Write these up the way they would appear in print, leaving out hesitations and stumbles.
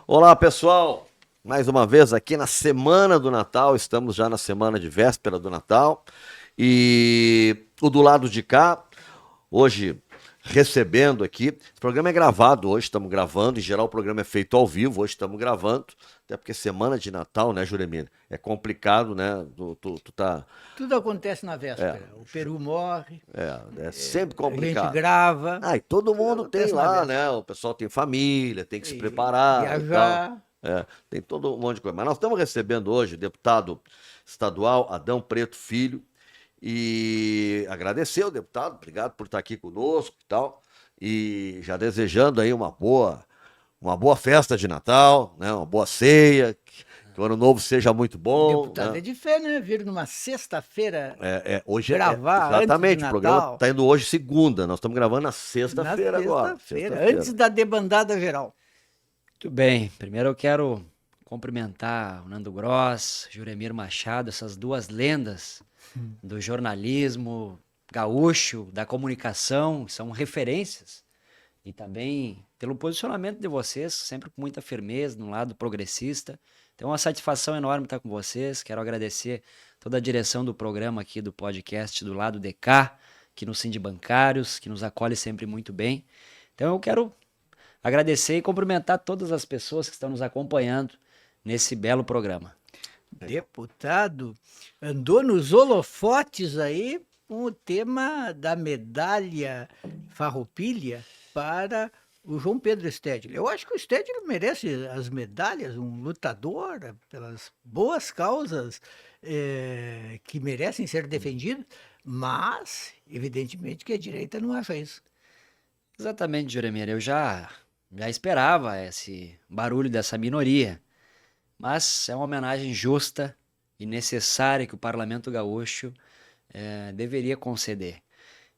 Olá, pessoal! Mais uma vez aqui na semana do Natal, estamos já na semana de véspera do Natal. E o do lado de cá, hoje recebendo aqui. Esse programa é gravado hoje, estamos gravando. Em geral, o programa é feito ao vivo, hoje estamos gravando. Até porque semana de Natal, né, Juremir? É complicado, né? Tu tá. Tudo acontece na É, véspera. O Peru morre, é sempre a gente complicado. grava, Ah, e todo tudo mundo tem acontece na lá, véspera. né? O pessoal tem família, tem que se E preparar e tal. viajar, Tem todo um monte de coisa. Mas nós estamos recebendo hoje o deputado estadual Adão Preto Filho e agradecer ao deputado, obrigado por estar aqui conosco e tal. E já desejando aí uma boa festa de Natal, né? Uma boa ceia, que o ano novo seja muito bom, deputado né? é de fé, né? Vir numa sexta-feira Hoje gravar antes de exatamente, o programa Natal, está indo hoje segunda, nós estamos gravando na na sexta-feira agora, sexta-feira, antes sexta-feira. da debandada geral. Muito bem, primeiro eu quero cumprimentar o Nando Gross, Juremir Machado, essas duas lendas do jornalismo gaúcho, da comunicação, são referências. E também pelo posicionamento de vocês, sempre com muita firmeza, no lado progressista. Então, é uma satisfação enorme estar com vocês. Quero agradecer toda a direção do programa aqui, do podcast do lado de cá, que nos Sindibancários, que nos acolhe sempre muito bem. Então, eu quero agradecer e cumprimentar todas as pessoas que estão nos acompanhando nesse belo programa. Deputado andou nos holofotes aí com o tema da medalha Farroupilha para o João Pedro Stedley. Eu acho que o Stedley merece as medalhas, um lutador pelas boas causas que merecem ser defendidas, mas, evidentemente, que a direita não acha isso. Exatamente, Juremir. Eu já esperava esse barulho dessa minoria, mas é uma homenagem justa e necessária que o Parlamento Gaúcho deveria conceder.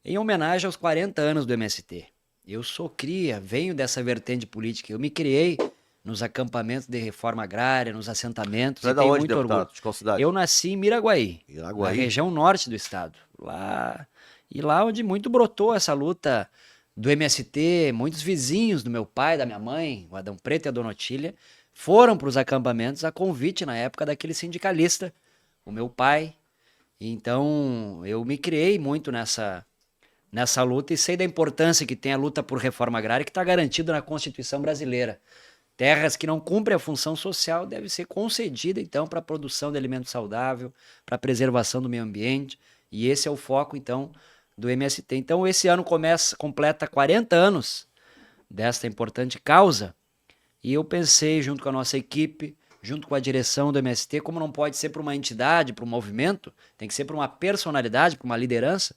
Em homenagem aos 40 anos do MST. Eu sou cria, venho dessa vertente política. Eu me criei nos acampamentos de reforma agrária, nos assentamentos, Tu é e da tenho onde, muito orgulho. deputado? De qual cidade? Eu nasci em Miraguaí, na Iraguaí? região norte do estado. Lá onde muito brotou essa luta do MST, muitos vizinhos do meu pai, da minha mãe, o Adão Preto e a Dona Otília, foram para os acampamentos a convite na época daquele sindicalista, o meu pai. Então, eu me criei muito nessa luta e sei da importância que tem a luta por reforma agrária, que está garantido na Constituição brasileira. Terras que não cumprem a função social devem ser concedidas, então, para a produção de alimento saudável, para a preservação do meio ambiente, e esse é o foco, então, do MST. Então, esse ano completa 40 anos desta importante causa, e eu pensei, junto com a nossa equipe, junto com a direção do MST, como não pode ser para uma entidade, para um movimento, tem que ser para uma personalidade, para uma liderança.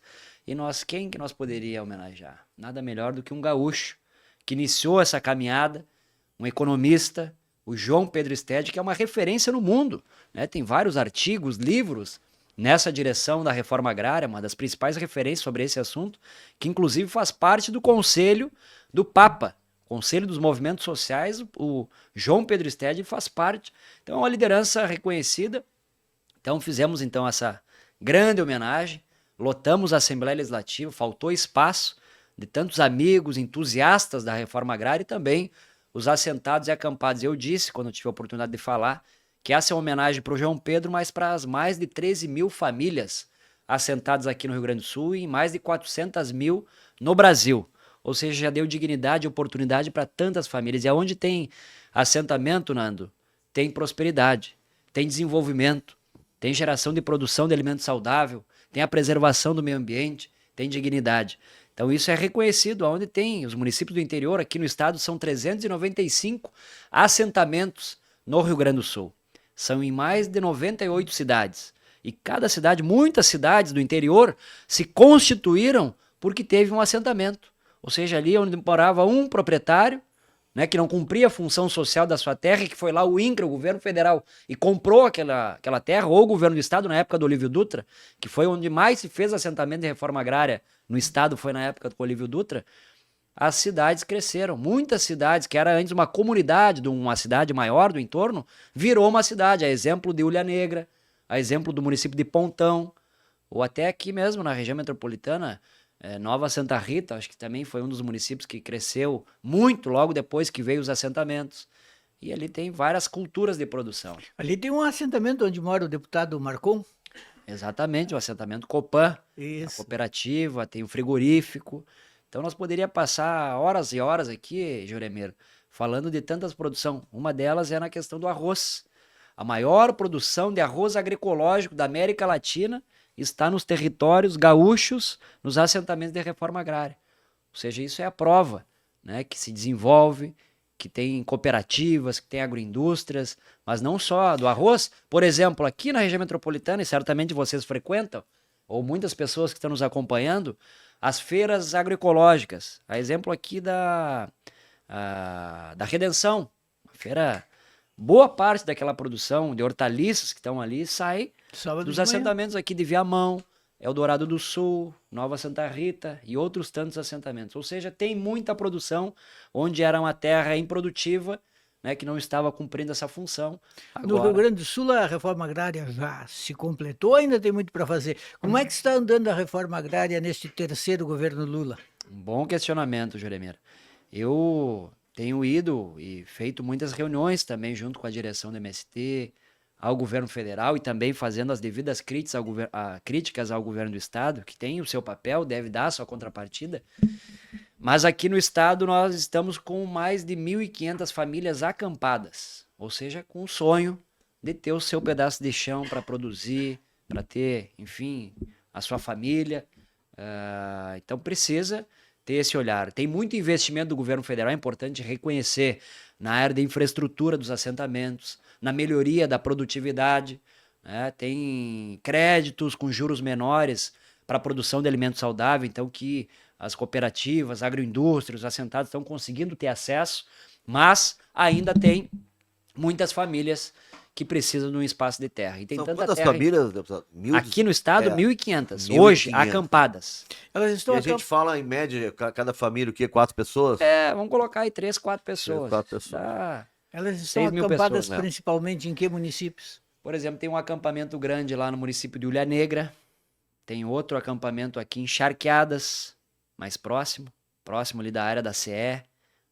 E quem que nós poderíamos homenagear? Nada melhor do que um gaúcho que iniciou essa caminhada, um economista, o João Pedro Stede, que é uma referência no mundo, né? Tem vários artigos, livros nessa direção da reforma agrária, uma das principais referências sobre esse assunto, que inclusive faz parte do Conselho do Papa, Conselho dos Movimentos Sociais. O João Pedro Stede faz parte. Então é uma liderança reconhecida. Então fizemos então essa grande homenagem, lotamos a Assembleia Legislativa, faltou espaço de tantos amigos, entusiastas da reforma agrária e também os assentados e acampados. Eu disse, quando eu tive a oportunidade de falar, que essa é uma homenagem para o João Pedro, mas para as mais de 13 mil famílias assentadas aqui no Rio Grande do Sul e mais de 400 mil no Brasil. Ou seja, já deu dignidade e oportunidade para tantas famílias. E aonde tem assentamento, Nando, tem prosperidade, tem desenvolvimento, tem geração de produção de alimento saudável, tem a preservação do meio ambiente, tem dignidade. Então isso é reconhecido onde tem os municípios do interior. Aqui no estado são 395 assentamentos no Rio Grande do Sul. São em mais de 98 cidades. E cada cidade, muitas cidades do interior se constituíram porque teve um assentamento. Ou seja, ali onde morava um proprietário, né, que não cumpria a função social da sua terra, e que foi lá o INCRA, o governo federal, e comprou aquela terra, ou o governo do estado, na época do Olívio Dutra, que foi onde mais se fez assentamento de reforma agrária no estado, foi na época do Olívio Dutra. As cidades cresceram. Muitas cidades, que era antes uma comunidade de uma cidade maior do entorno, virou uma cidade, a exemplo de Ulha Negra, a exemplo do município de Pontão, ou até aqui mesmo na região metropolitana, Nova Santa Rita, acho que também foi um dos municípios que cresceu muito logo depois que veio os assentamentos. e ali tem várias culturas de produção. Ali tem um assentamento onde mora o deputado Marcon. Exatamente, o assentamento Copan, a Isso. cooperativa, tem o frigorífico. Então nós poderíamos passar horas e horas aqui, Juremir, falando de tantas produções. Uma delas é na questão do arroz. A maior produção de arroz agroecológico da América Latina está nos territórios gaúchos, nos assentamentos de reforma agrária. Ou seja, isso é a prova, né, que se desenvolve, que tem cooperativas, que tem agroindústrias, mas não só do arroz. Por exemplo, aqui na região metropolitana, e certamente vocês frequentam, ou muitas pessoas que estão nos acompanhando, as feiras agroecológicas. A exemplo aqui da Redenção, uma feira, boa parte daquela produção de hortaliças que estão ali sai Sábado dos de manhã. assentamentos aqui de Viamão, Eldorado do Sul, Nova Santa Rita e outros tantos assentamentos. Ou seja, tem muita produção onde era uma terra improdutiva, né, que não estava cumprindo essa função. No Rio Grande do Sul, a reforma agrária já se completou, ainda tem muito para fazer. Como é que está andando a reforma agrária neste terceiro governo Lula? Um bom questionamento, Juremir. Eu tenho ido e feito muitas reuniões também junto com a direção do MST, ao governo federal e também fazendo as devidas críticas ao governo do estado, que tem o seu papel, deve dar a sua contrapartida. Mas aqui no estado nós estamos com mais de 1.500 famílias acampadas, ou seja, com o sonho de ter o seu pedaço de chão para produzir, para ter, enfim, a sua família. Então precisa ter esse olhar. Tem muito investimento do governo federal, é importante reconhecer, na área de infraestrutura dos assentamentos, na melhoria da produtividade, né? Tem créditos com juros menores para a produção de alimentos saudáveis, então que as cooperativas, agroindústrias, os assentados estão conseguindo ter acesso, mas ainda tem muitas famílias que precisam de um espaço de terra. E tem São tanta quantas terra famílias, deputado? aqui no estado, 1.500. 1.500. Hoje, acampadas. Elas E estão a gente fala, em média, cada família, o quê? 4 pessoas? Vamos colocar aí 3, 4 pessoas. 4 pessoas. Dá. Elas estão 6.000 acampadas pessoas, né? principalmente em que municípios? Por exemplo, tem um acampamento grande lá no município de Ulha Negra. Tem outro acampamento aqui em Charqueadas, mais próximo ali da área da CE,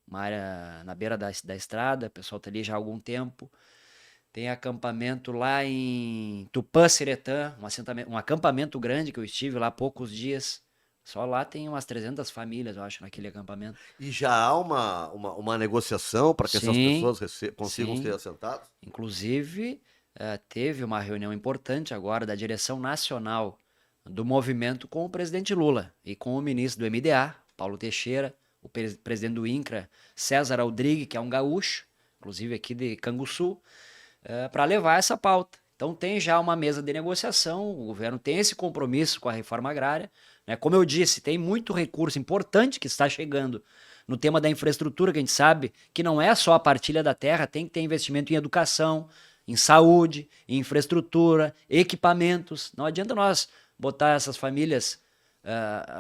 uma área na beira da estrada, o pessoal está ali já há algum tempo. Tem acampamento lá em Tupã-Seretã, um acampamento grande que eu estive lá há poucos dias. Só lá tem umas 300 famílias, eu acho, naquele acampamento. E já há uma negociação para que essas Sim, pessoas consigam sim. ser assentadas? Inclusive, teve uma reunião importante agora da direção nacional do movimento com o presidente Lula e com o ministro do MDA, Paulo Teixeira, o presidente do INCRA, César Aldrigue, que é um gaúcho, inclusive aqui de Canguçu, para levar essa pauta. Então tem já uma mesa de negociação, o governo tem esse compromisso com a reforma agrária, né? Como eu disse, tem muito recurso importante que está chegando no tema da infraestrutura, que a gente sabe que não é só a partilha da terra, tem que ter investimento em educação, em saúde, em infraestrutura, equipamentos. Não adianta nós botar essas famílias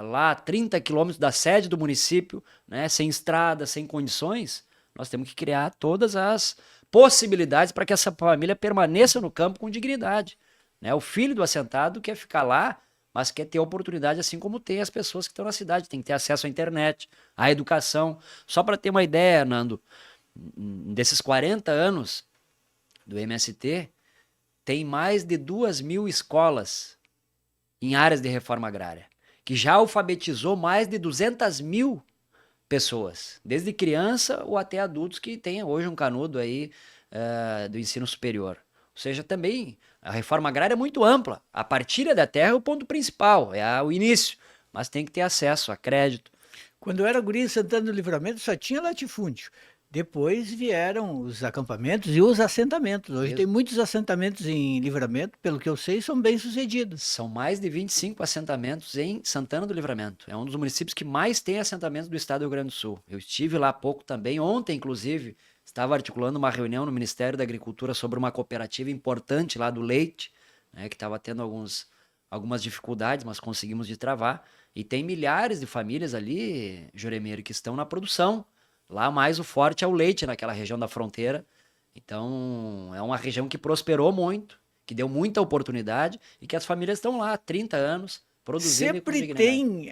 lá a 30 quilômetros da sede do município, né, sem estrada, sem condições. Nós temos que criar todas as possibilidades para que essa família permaneça no campo com dignidade, né? O filho do assentado quer ficar lá, mas quer ter oportunidade assim como tem as pessoas que estão na cidade, tem que ter acesso à internet, à educação. Só para ter uma ideia, Nando, desses 40 anos do MST, tem mais de 2.000 escolas em áreas de reforma agrária, que já alfabetizou mais de 200.000 pessoas, desde criança ou até adultos que têm hoje um canudo aí do ensino superior. Ou seja, também a reforma agrária é muito ampla. A partilha da terra é o ponto principal, é o início, mas tem que ter acesso a crédito. Quando eu era guri em Santana do Livramento, só tinha latifúndio. Depois vieram os acampamentos e os assentamentos. Hoje tem muitos assentamentos em Livramento, pelo que eu sei, são bem-sucedidos. São mais de 25 assentamentos em Santana do Livramento. É um dos municípios que mais tem assentamentos do estado do Rio Grande do Sul. Eu estive lá há pouco também, ontem inclusive, estava articulando uma reunião no Ministério da Agricultura sobre uma cooperativa importante lá do leite, né, que estava tendo algumas dificuldades, mas conseguimos destravar. E tem milhares de famílias ali, Juremir, que estão na produção. Lá mais o forte é o leite naquela região da fronteira. Então é uma região que prosperou muito, que deu muita oportunidade e que as famílias estão lá há 30 anos produzindo. Sempre tem,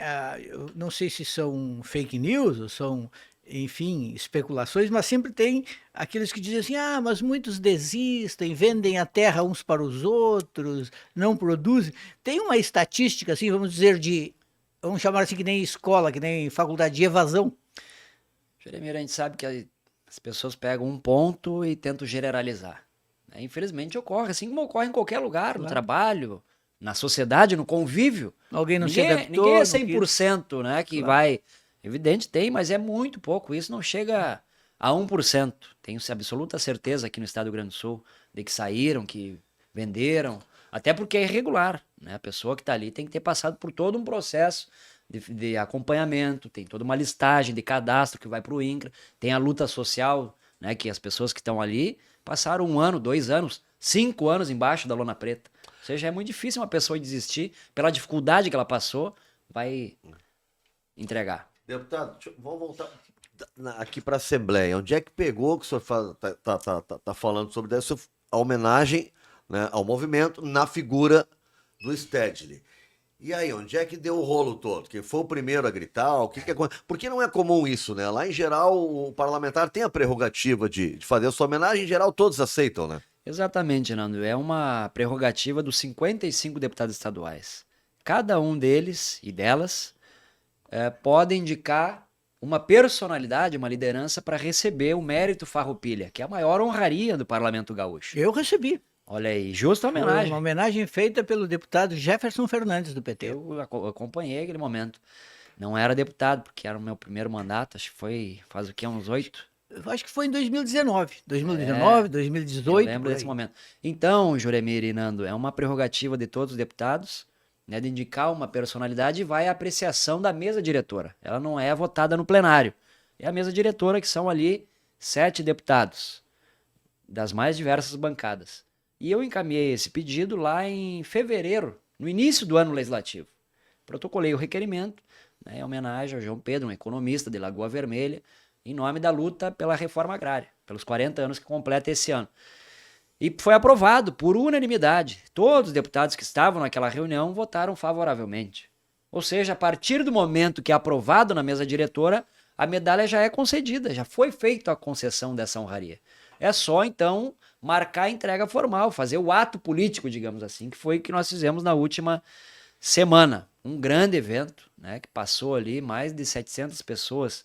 eu não sei se são fake news ou são enfim, especulações, mas sempre tem aqueles que dizem assim, mas muitos desistem, vendem a terra uns para os outros, não produzem. Tem uma estatística, assim, vamos dizer, vamos chamar assim, que nem escola, que nem faculdade de evasão. Jeremias, a gente sabe que as pessoas pegam um ponto e tentam generalizar. Né? Infelizmente ocorre, assim como ocorre em qualquer lugar, no trabalho, na sociedade, no convívio. Alguém não se adaptou. Ninguém é não 100%, né, que vai... Evidente, tem, mas é muito pouco. Isso não chega a 1%. Tenho absoluta certeza aqui no estado do Rio Grande do Sul de que saíram, que venderam, até porque é irregular. Né? A pessoa que está ali tem que ter passado por todo um processo de acompanhamento, tem toda uma listagem de cadastro que vai para o INCRA, tem a luta social, né, que as pessoas que estão ali passaram 1 ano, 2 anos, 5 anos embaixo da lona preta. Ou seja, é muito difícil uma pessoa desistir, pela dificuldade que ela passou, vai entregar. Deputado, vamos voltar aqui para a Assembleia. Onde é que pegou que o senhor tá falando sobre a homenagem, né, ao movimento na figura do Stedley? E aí, onde é que deu o rolo todo? Quem foi o primeiro a gritar? Porque não é comum isso, né? Lá, em geral, o parlamentar tem a prerrogativa de fazer a sua homenagem. Em geral, todos aceitam, né? Exatamente, Nando. É uma prerrogativa dos 55 deputados estaduais. Cada um deles e delas pode indicar uma personalidade, uma liderança para receber o mérito Farroupilha, que é a maior honraria do Parlamento Gaúcho. Eu recebi. Olha aí, justa homenagem. Foi uma homenagem feita pelo deputado Jefferson Fernandes, do PT. Eu acompanhei aquele momento. Não era deputado, porque era o meu primeiro mandato, acho que foi, faz o quê, uns 8? Eu acho que foi em 2019. 2018. Eu lembro desse momento. Então, Juremir e Nando, é uma prerrogativa de todos os deputados, né, de indicar uma personalidade e vai à apreciação da mesa diretora. Ela não é votada no plenário. É a mesa diretora, que são ali 7 deputados, das mais diversas bancadas. E eu encaminhei esse pedido lá em fevereiro, no início do ano legislativo. Protocolei o requerimento, né, em homenagem ao João Pedro, um economista de Lagoa Vermelha, em nome da luta pela reforma agrária, pelos 40 anos que completa esse ano. E foi aprovado por unanimidade. Todos os deputados que estavam naquela reunião votaram favoravelmente. Ou seja, a partir do momento que é aprovado na mesa diretora, a medalha já é concedida, já foi feita a concessão dessa honraria. É só, então, marcar a entrega formal, fazer o ato político, digamos assim, que foi o que nós fizemos na última semana. Um grande evento, né, que passou ali mais de 700 pessoas,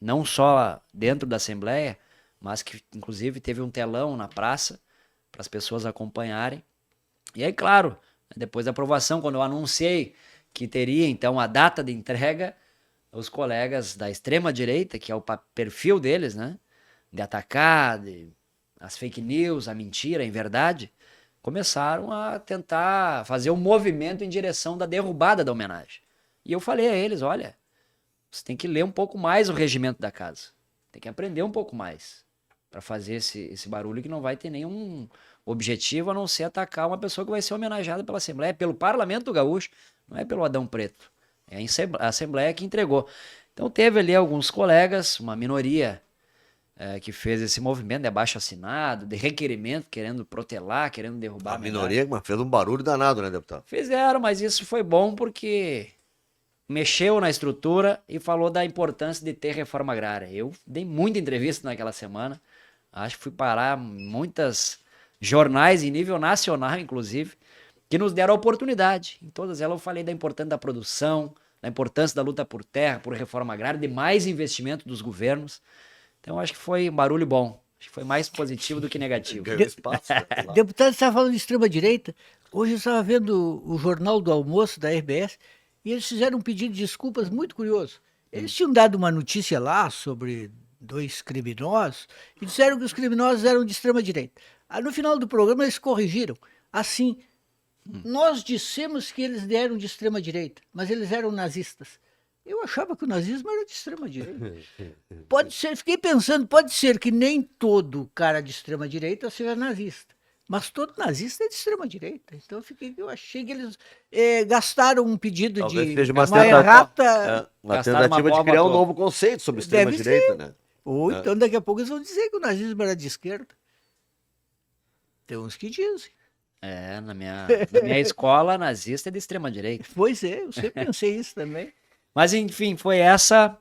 não só dentro da Assembleia, mas que inclusive teve um telão na praça para as pessoas acompanharem. E aí, claro, depois da aprovação, quando eu anunciei que teria então a data de entrega, os colegas da extrema-direita, que é o perfil deles, né, de atacar, as fake news, a mentira, a inverdade, começaram a tentar fazer um movimento em direção da derrubada da homenagem. E eu falei a eles, olha, você tem que ler um pouco mais o regimento da casa, tem que aprender um pouco mais para fazer esse barulho que não vai ter nenhum objetivo a não ser atacar uma pessoa que vai ser homenageada pela Assembleia, pelo Parlamento Gaúcho, não é pelo Adão Preto. É a Assembleia que entregou. Então teve ali alguns colegas, uma minoria que fez esse movimento de abaixo-assinado, de requerimento, querendo protelar, querendo derrubar a minoria, mas fez um barulho danado, né, deputado? Fizeram, mas isso foi bom porque mexeu na estrutura e falou da importância de ter reforma agrária. Eu dei muita entrevista naquela semana, acho que fui parar muitas jornais em nível nacional, inclusive, que nos deram a oportunidade. Em todas elas eu falei da importância da produção, da importância da luta por terra, por reforma agrária, de mais investimento dos governos. Então acho que foi um barulho bom. Acho que foi mais positivo do que negativo. Deputado, você estava falando de extrema-direita. Hoje eu estava vendo o Jornal do Almoço da RBS e eles fizeram um pedido de desculpas muito curioso. Eles tinham dado uma notícia lá sobre 2 criminosos e disseram que os criminosos eram de extrema-direita. Aí no final do programa eles corrigiram. Assim, nós dissemos que eles eram de extrema-direita, mas eles eram nazistas. Eu achava que o nazismo era de extrema-direita. Pode ser, fiquei pensando, pode ser que nem todo cara de extrema-direita seja nazista. Mas todo nazista é de extrema-direita. Então eu achei que eles gastaram um pedido talvez de seja uma errata. Uma tentativa de criar um novo conceito sobre extrema-direita, né? Ou então daqui a pouco eles vão dizer que o nazismo era de esquerda. Tem uns que dizem. Na minha escola, nazista é de extrema-direita. Pois é, eu sempre pensei isso também. Mas enfim, foi essa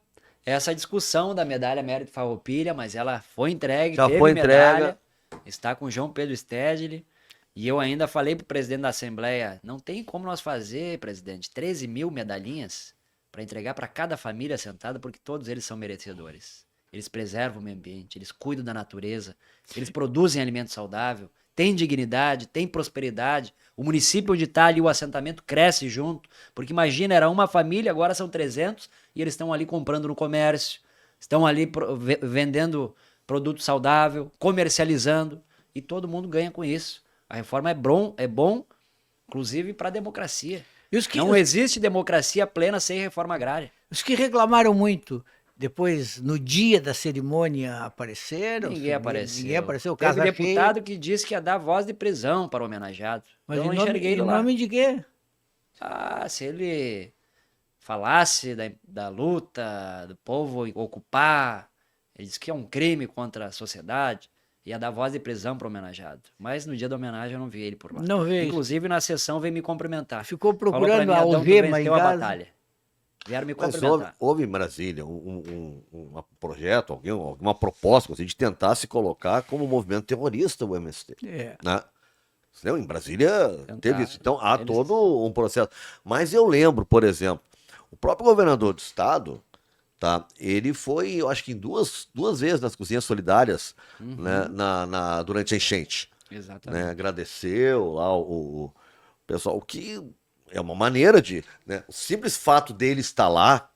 essa discussão da medalha Mérito Farroupilha, mas ela foi entregue, Já teve foi medalha, está com João Pedro Stedley. E eu ainda falei pro presidente da Assembleia, não tem como nós fazer, presidente, 13 mil medalhinhas para entregar para cada família sentada, porque todos eles são merecedores. Eles preservam o meio ambiente, eles cuidam da natureza, eles produzem alimento saudável, têm dignidade, têm prosperidade. O município onde está ali o assentamento cresce junto, porque imagina, era uma família, agora são 300 e eles estão ali comprando no comércio, estão ali vendendo produto saudável, comercializando e todo mundo ganha com isso. A reforma é bom, inclusive para a democracia. Não existe democracia plena sem reforma agrária. Os que reclamaram muito, depois, no dia da cerimônia, apareceram? Ninguém apareceu. Ninguém apareceu. Teve deputado que disse que ia dar voz de prisão para o homenageado. Mas eu não enxerguei ele lá. Em nome de quê? Se ele falasse da luta, do povo ocupar, ele disse que é um crime contra a sociedade, ia dar voz de prisão para o homenageado. Mas no dia da homenagem eu não vi ele por lá. Não vi. Inclusive na sessão veio me cumprimentar. Ficou procurando a algema em casa. Batalha. Vieram me cumprimentar. Mas houve em Brasília um projeto, alguma proposta assim, de tentar se colocar como movimento terrorista o MST. Né? Em Brasília teve isso. Então há todo um processo. Mas eu lembro, por exemplo, o próprio governador do estado, tá? Ele foi, eu acho que em duas vezes nas cozinhas solidárias, né, durante a enchente. Exatamente. Né? Agradeceu lá o pessoal, o que é uma maneira de... Né, o simples fato dele estar lá,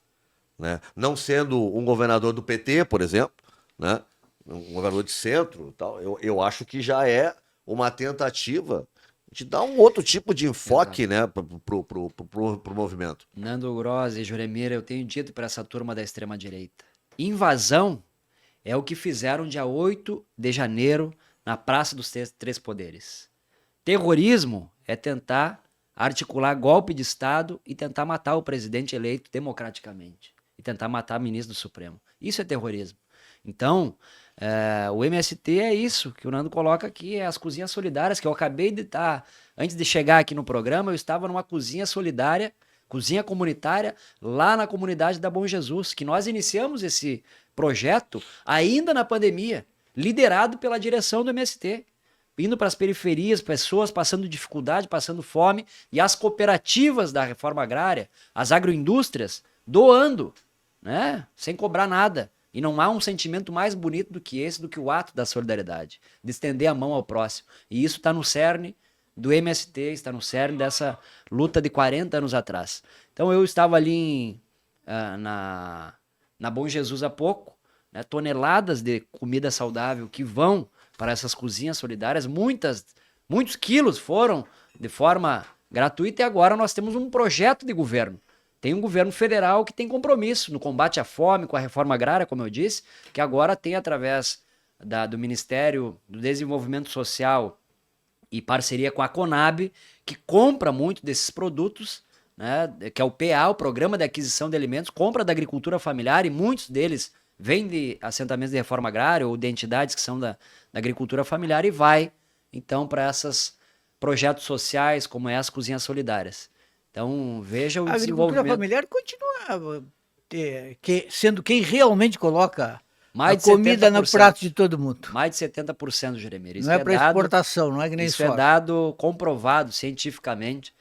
né, não sendo um governador do PT, por exemplo, né, um governador de centro, tal, eu acho que já é uma tentativa de dar um outro tipo de enfoque, né, pro movimento. Nando Grossi e Juremir, eu tenho dito para essa turma da extrema-direita. Invasão é o que fizeram dia 8 de janeiro na Praça dos Três Poderes. Terrorismo é tentar articular golpe de Estado e tentar matar o presidente eleito democraticamente. E tentar matar o ministro do Supremo. Isso é terrorismo. Então, o MST é isso que o Nando coloca aqui, é as cozinhas solidárias, que eu acabei de estar, antes de chegar aqui no programa, eu estava numa cozinha solidária, cozinha comunitária, lá na comunidade da Bom Jesus, que nós iniciamos esse projeto ainda na pandemia, liderado pela direção do MST, indo para as periferias, pessoas passando dificuldade, passando fome, e as cooperativas da reforma agrária, as agroindústrias, doando, né, sem cobrar nada. E não há um sentimento mais bonito do que esse, do que o ato da solidariedade, de estender a mão ao próximo. E isso está no cerne do MST, está no cerne dessa luta de 40 anos atrás. Então eu estava ali na Bom Jesus há pouco, né, toneladas de comida saudável que vão para essas cozinhas solidárias, muitos quilos foram de forma gratuita e agora nós temos um projeto de governo. Tem um governo federal que tem compromisso no combate à fome, com a reforma agrária, como eu disse, que agora tem, através do Ministério do Desenvolvimento Social e parceria com a Conab, que compra muito desses produtos, né, que é o PA, o Programa de Aquisição de Alimentos, compra da agricultura familiar, e muitos deles vêm de assentamentos de reforma agrária ou de entidades que são da agricultura familiar, e vai, então, para esses projetos sociais, como as cozinhas solidárias. Então, veja o desenvolvimento. A agricultura familiar continua sendo quem realmente coloca mais a comida no prato de todo mundo. Mais de 70%, Jeremir. Não é para exportação, não é que nem isso. Isso é dado comprovado cientificamente,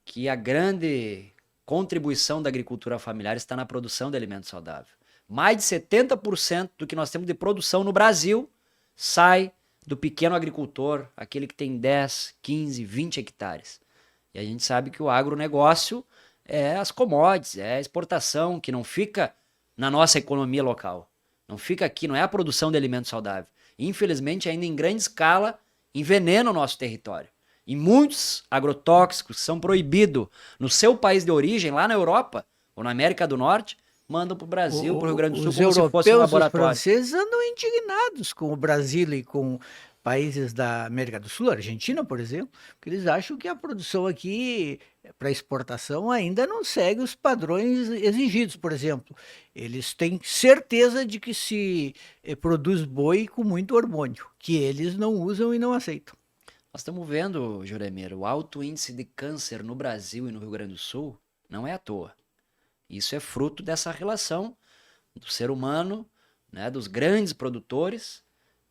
que a grande contribuição da agricultura familiar está na produção de alimento saudável. Mais de 70% do que nós temos de produção no Brasil sai do pequeno agricultor, aquele que tem 10, 15, 20 hectares. E a gente sabe que o agronegócio é as commodities, é a exportação, que não fica na nossa economia local. Não fica aqui, não é a produção de alimento saudável. Infelizmente, ainda em grande escala, envenena o nosso território. E muitos agrotóxicos são proibidos no seu país de origem, lá na Europa ou na América do Norte, mandam para o Brasil, para o Rio Grande do Sul, como se fosse um laboratório. Os franceses andam indignados com o Brasil e com países da América do Sul, Argentina, por exemplo, porque eles acham que a produção aqui para exportação ainda não segue os padrões exigidos. Por exemplo, eles têm certeza de que se produz boi com muito hormônio, que eles não usam e não aceitam. Nós estamos vendo, Juremir, o alto índice de câncer no Brasil e no Rio Grande do Sul não é à toa. Isso é fruto dessa relação do ser humano, né, dos grandes produtores,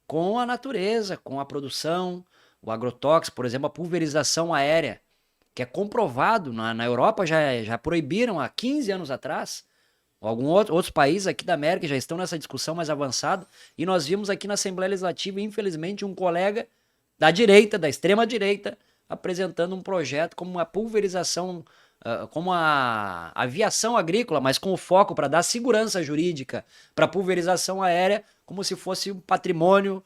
com a natureza, com a produção, o agrotóxico, por exemplo, a pulverização aérea, que é comprovado, na Europa já proibiram há 15 anos atrás, outros países aqui da América já estão nessa discussão mais avançada, e nós vimos aqui na Assembleia Legislativa, infelizmente, um colega da direita, da extrema-direita, apresentando um projeto como uma pulverização, como a aviação agrícola, mas com o foco para dar segurança jurídica para a pulverização aérea, como se fosse um patrimônio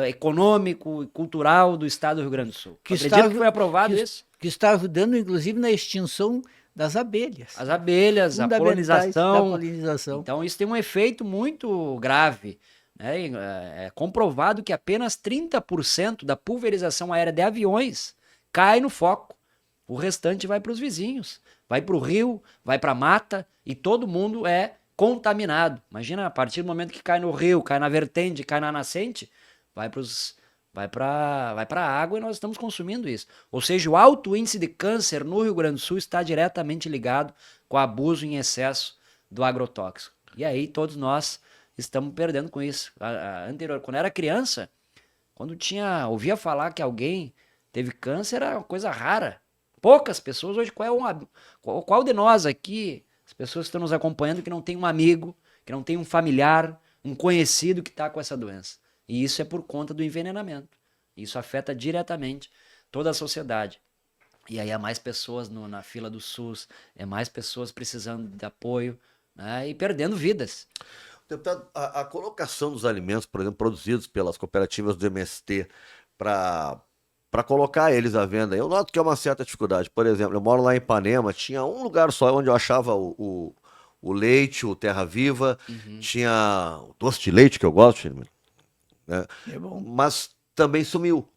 econômico e cultural do estado do Rio Grande do Sul. Acredito que foi aprovado isso. Que está ajudando, inclusive, na extinção das abelhas. As abelhas, a Fundamentais da polinização. polinização. Então, isso tem um efeito muito grave. Né? É comprovado que apenas 30% da pulverização aérea de aviões cai no foco. O restante vai para os vizinhos, vai para o rio, vai para a mata, e todo mundo é contaminado. Imagina, a partir do momento que cai no rio, cai na vertente, cai na nascente, vai para a água, e nós estamos consumindo isso. Ou seja, o alto índice de câncer no Rio Grande do Sul está diretamente ligado com o abuso em excesso do agrotóxico. E aí todos nós estamos perdendo com isso. Anterior, quando era criança, quando ouvia falar que alguém teve câncer, era uma coisa rara. Poucas pessoas. Hoje, qual de nós aqui, as pessoas que estão nos acompanhando, que não tem um amigo, que não tem um familiar, um conhecido que está com essa doença? E isso é por conta do envenenamento. Isso afeta diretamente toda a sociedade. E aí há mais pessoas na fila do SUS, é mais pessoas precisando de apoio, né, e perdendo vidas. Deputado, a colocação dos alimentos, por exemplo, produzidos pelas cooperativas do MST para colocar eles à venda, eu noto que é uma certa dificuldade. Por exemplo, eu moro lá em Ipanema, tinha um lugar só onde eu achava o leite, o Terra Viva, tinha o doce de leite, que eu gosto, né? É bom. Mas também sumiu.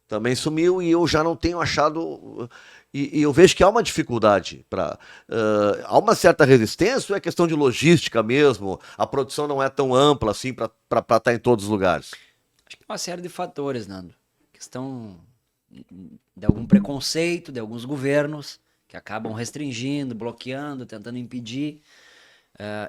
Também sumiu, e eu já não tenho achado. E eu vejo que há uma dificuldade há uma certa resistência, ou é questão de logística mesmo? A produção não é tão ampla assim para estar em todos os lugares? Acho que é uma série de fatores, Nando. Questão de algum preconceito de alguns governos que acabam restringindo, bloqueando, tentando impedir.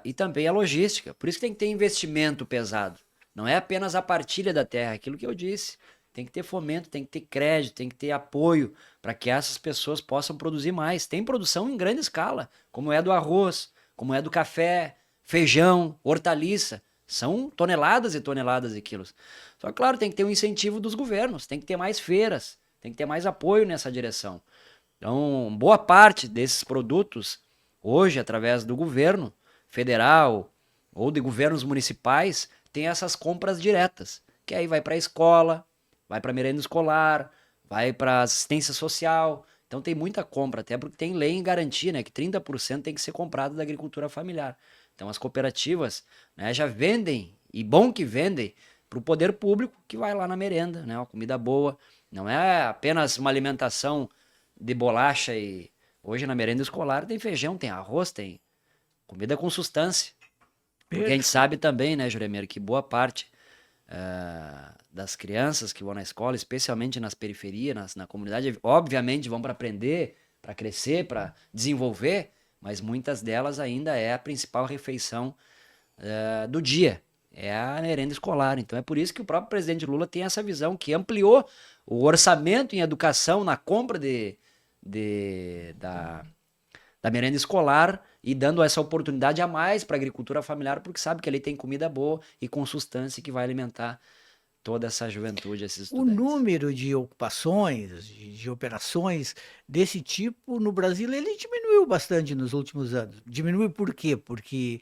E também a logística. Por isso que tem que ter investimento pesado. Não é apenas a partilha da terra, aquilo que eu disse. Tem que ter fomento, tem que ter crédito, tem que ter apoio para que essas pessoas possam produzir mais. Tem produção em grande escala, como é do arroz, como é do café, feijão, hortaliça. São toneladas e toneladas de quilos. Só que, claro, tem que ter um incentivo dos governos, tem que ter mais feiras, tem que ter mais apoio nessa direção. Então, boa parte desses produtos, hoje, através do governo federal ou de governos municipais, tem essas compras diretas, que aí vai para a escola, vai para merenda escolar, vai para assistência social. Então tem muita compra, até porque tem lei em garantia, né, que 30% tem que ser comprado da agricultura familiar. Então as cooperativas, né, já vendem, e bom que vendem, para o poder público, que vai lá na merenda, né, uma comida boa. Não é apenas uma alimentação de bolacha. E hoje na merenda escolar tem feijão, tem arroz, tem comida com substância. Porque a gente sabe também, né, Juremir, que boa parte das crianças que vão na escola, especialmente nas periferias, na comunidade, obviamente vão para aprender, para crescer, para desenvolver, mas muitas delas ainda é a principal refeição do dia, é a merenda escolar. Então é por isso que o próprio presidente Lula tem essa visão, que ampliou o orçamento em educação na compra da merenda escolar, e dando essa oportunidade a mais para a agricultura familiar, porque sabe que ali tem comida boa e com substância que vai alimentar toda essa juventude, esses estudantes. O número de ocupações, de operações desse tipo no Brasil, ele diminuiu bastante nos últimos anos. Diminuiu por quê? Porque,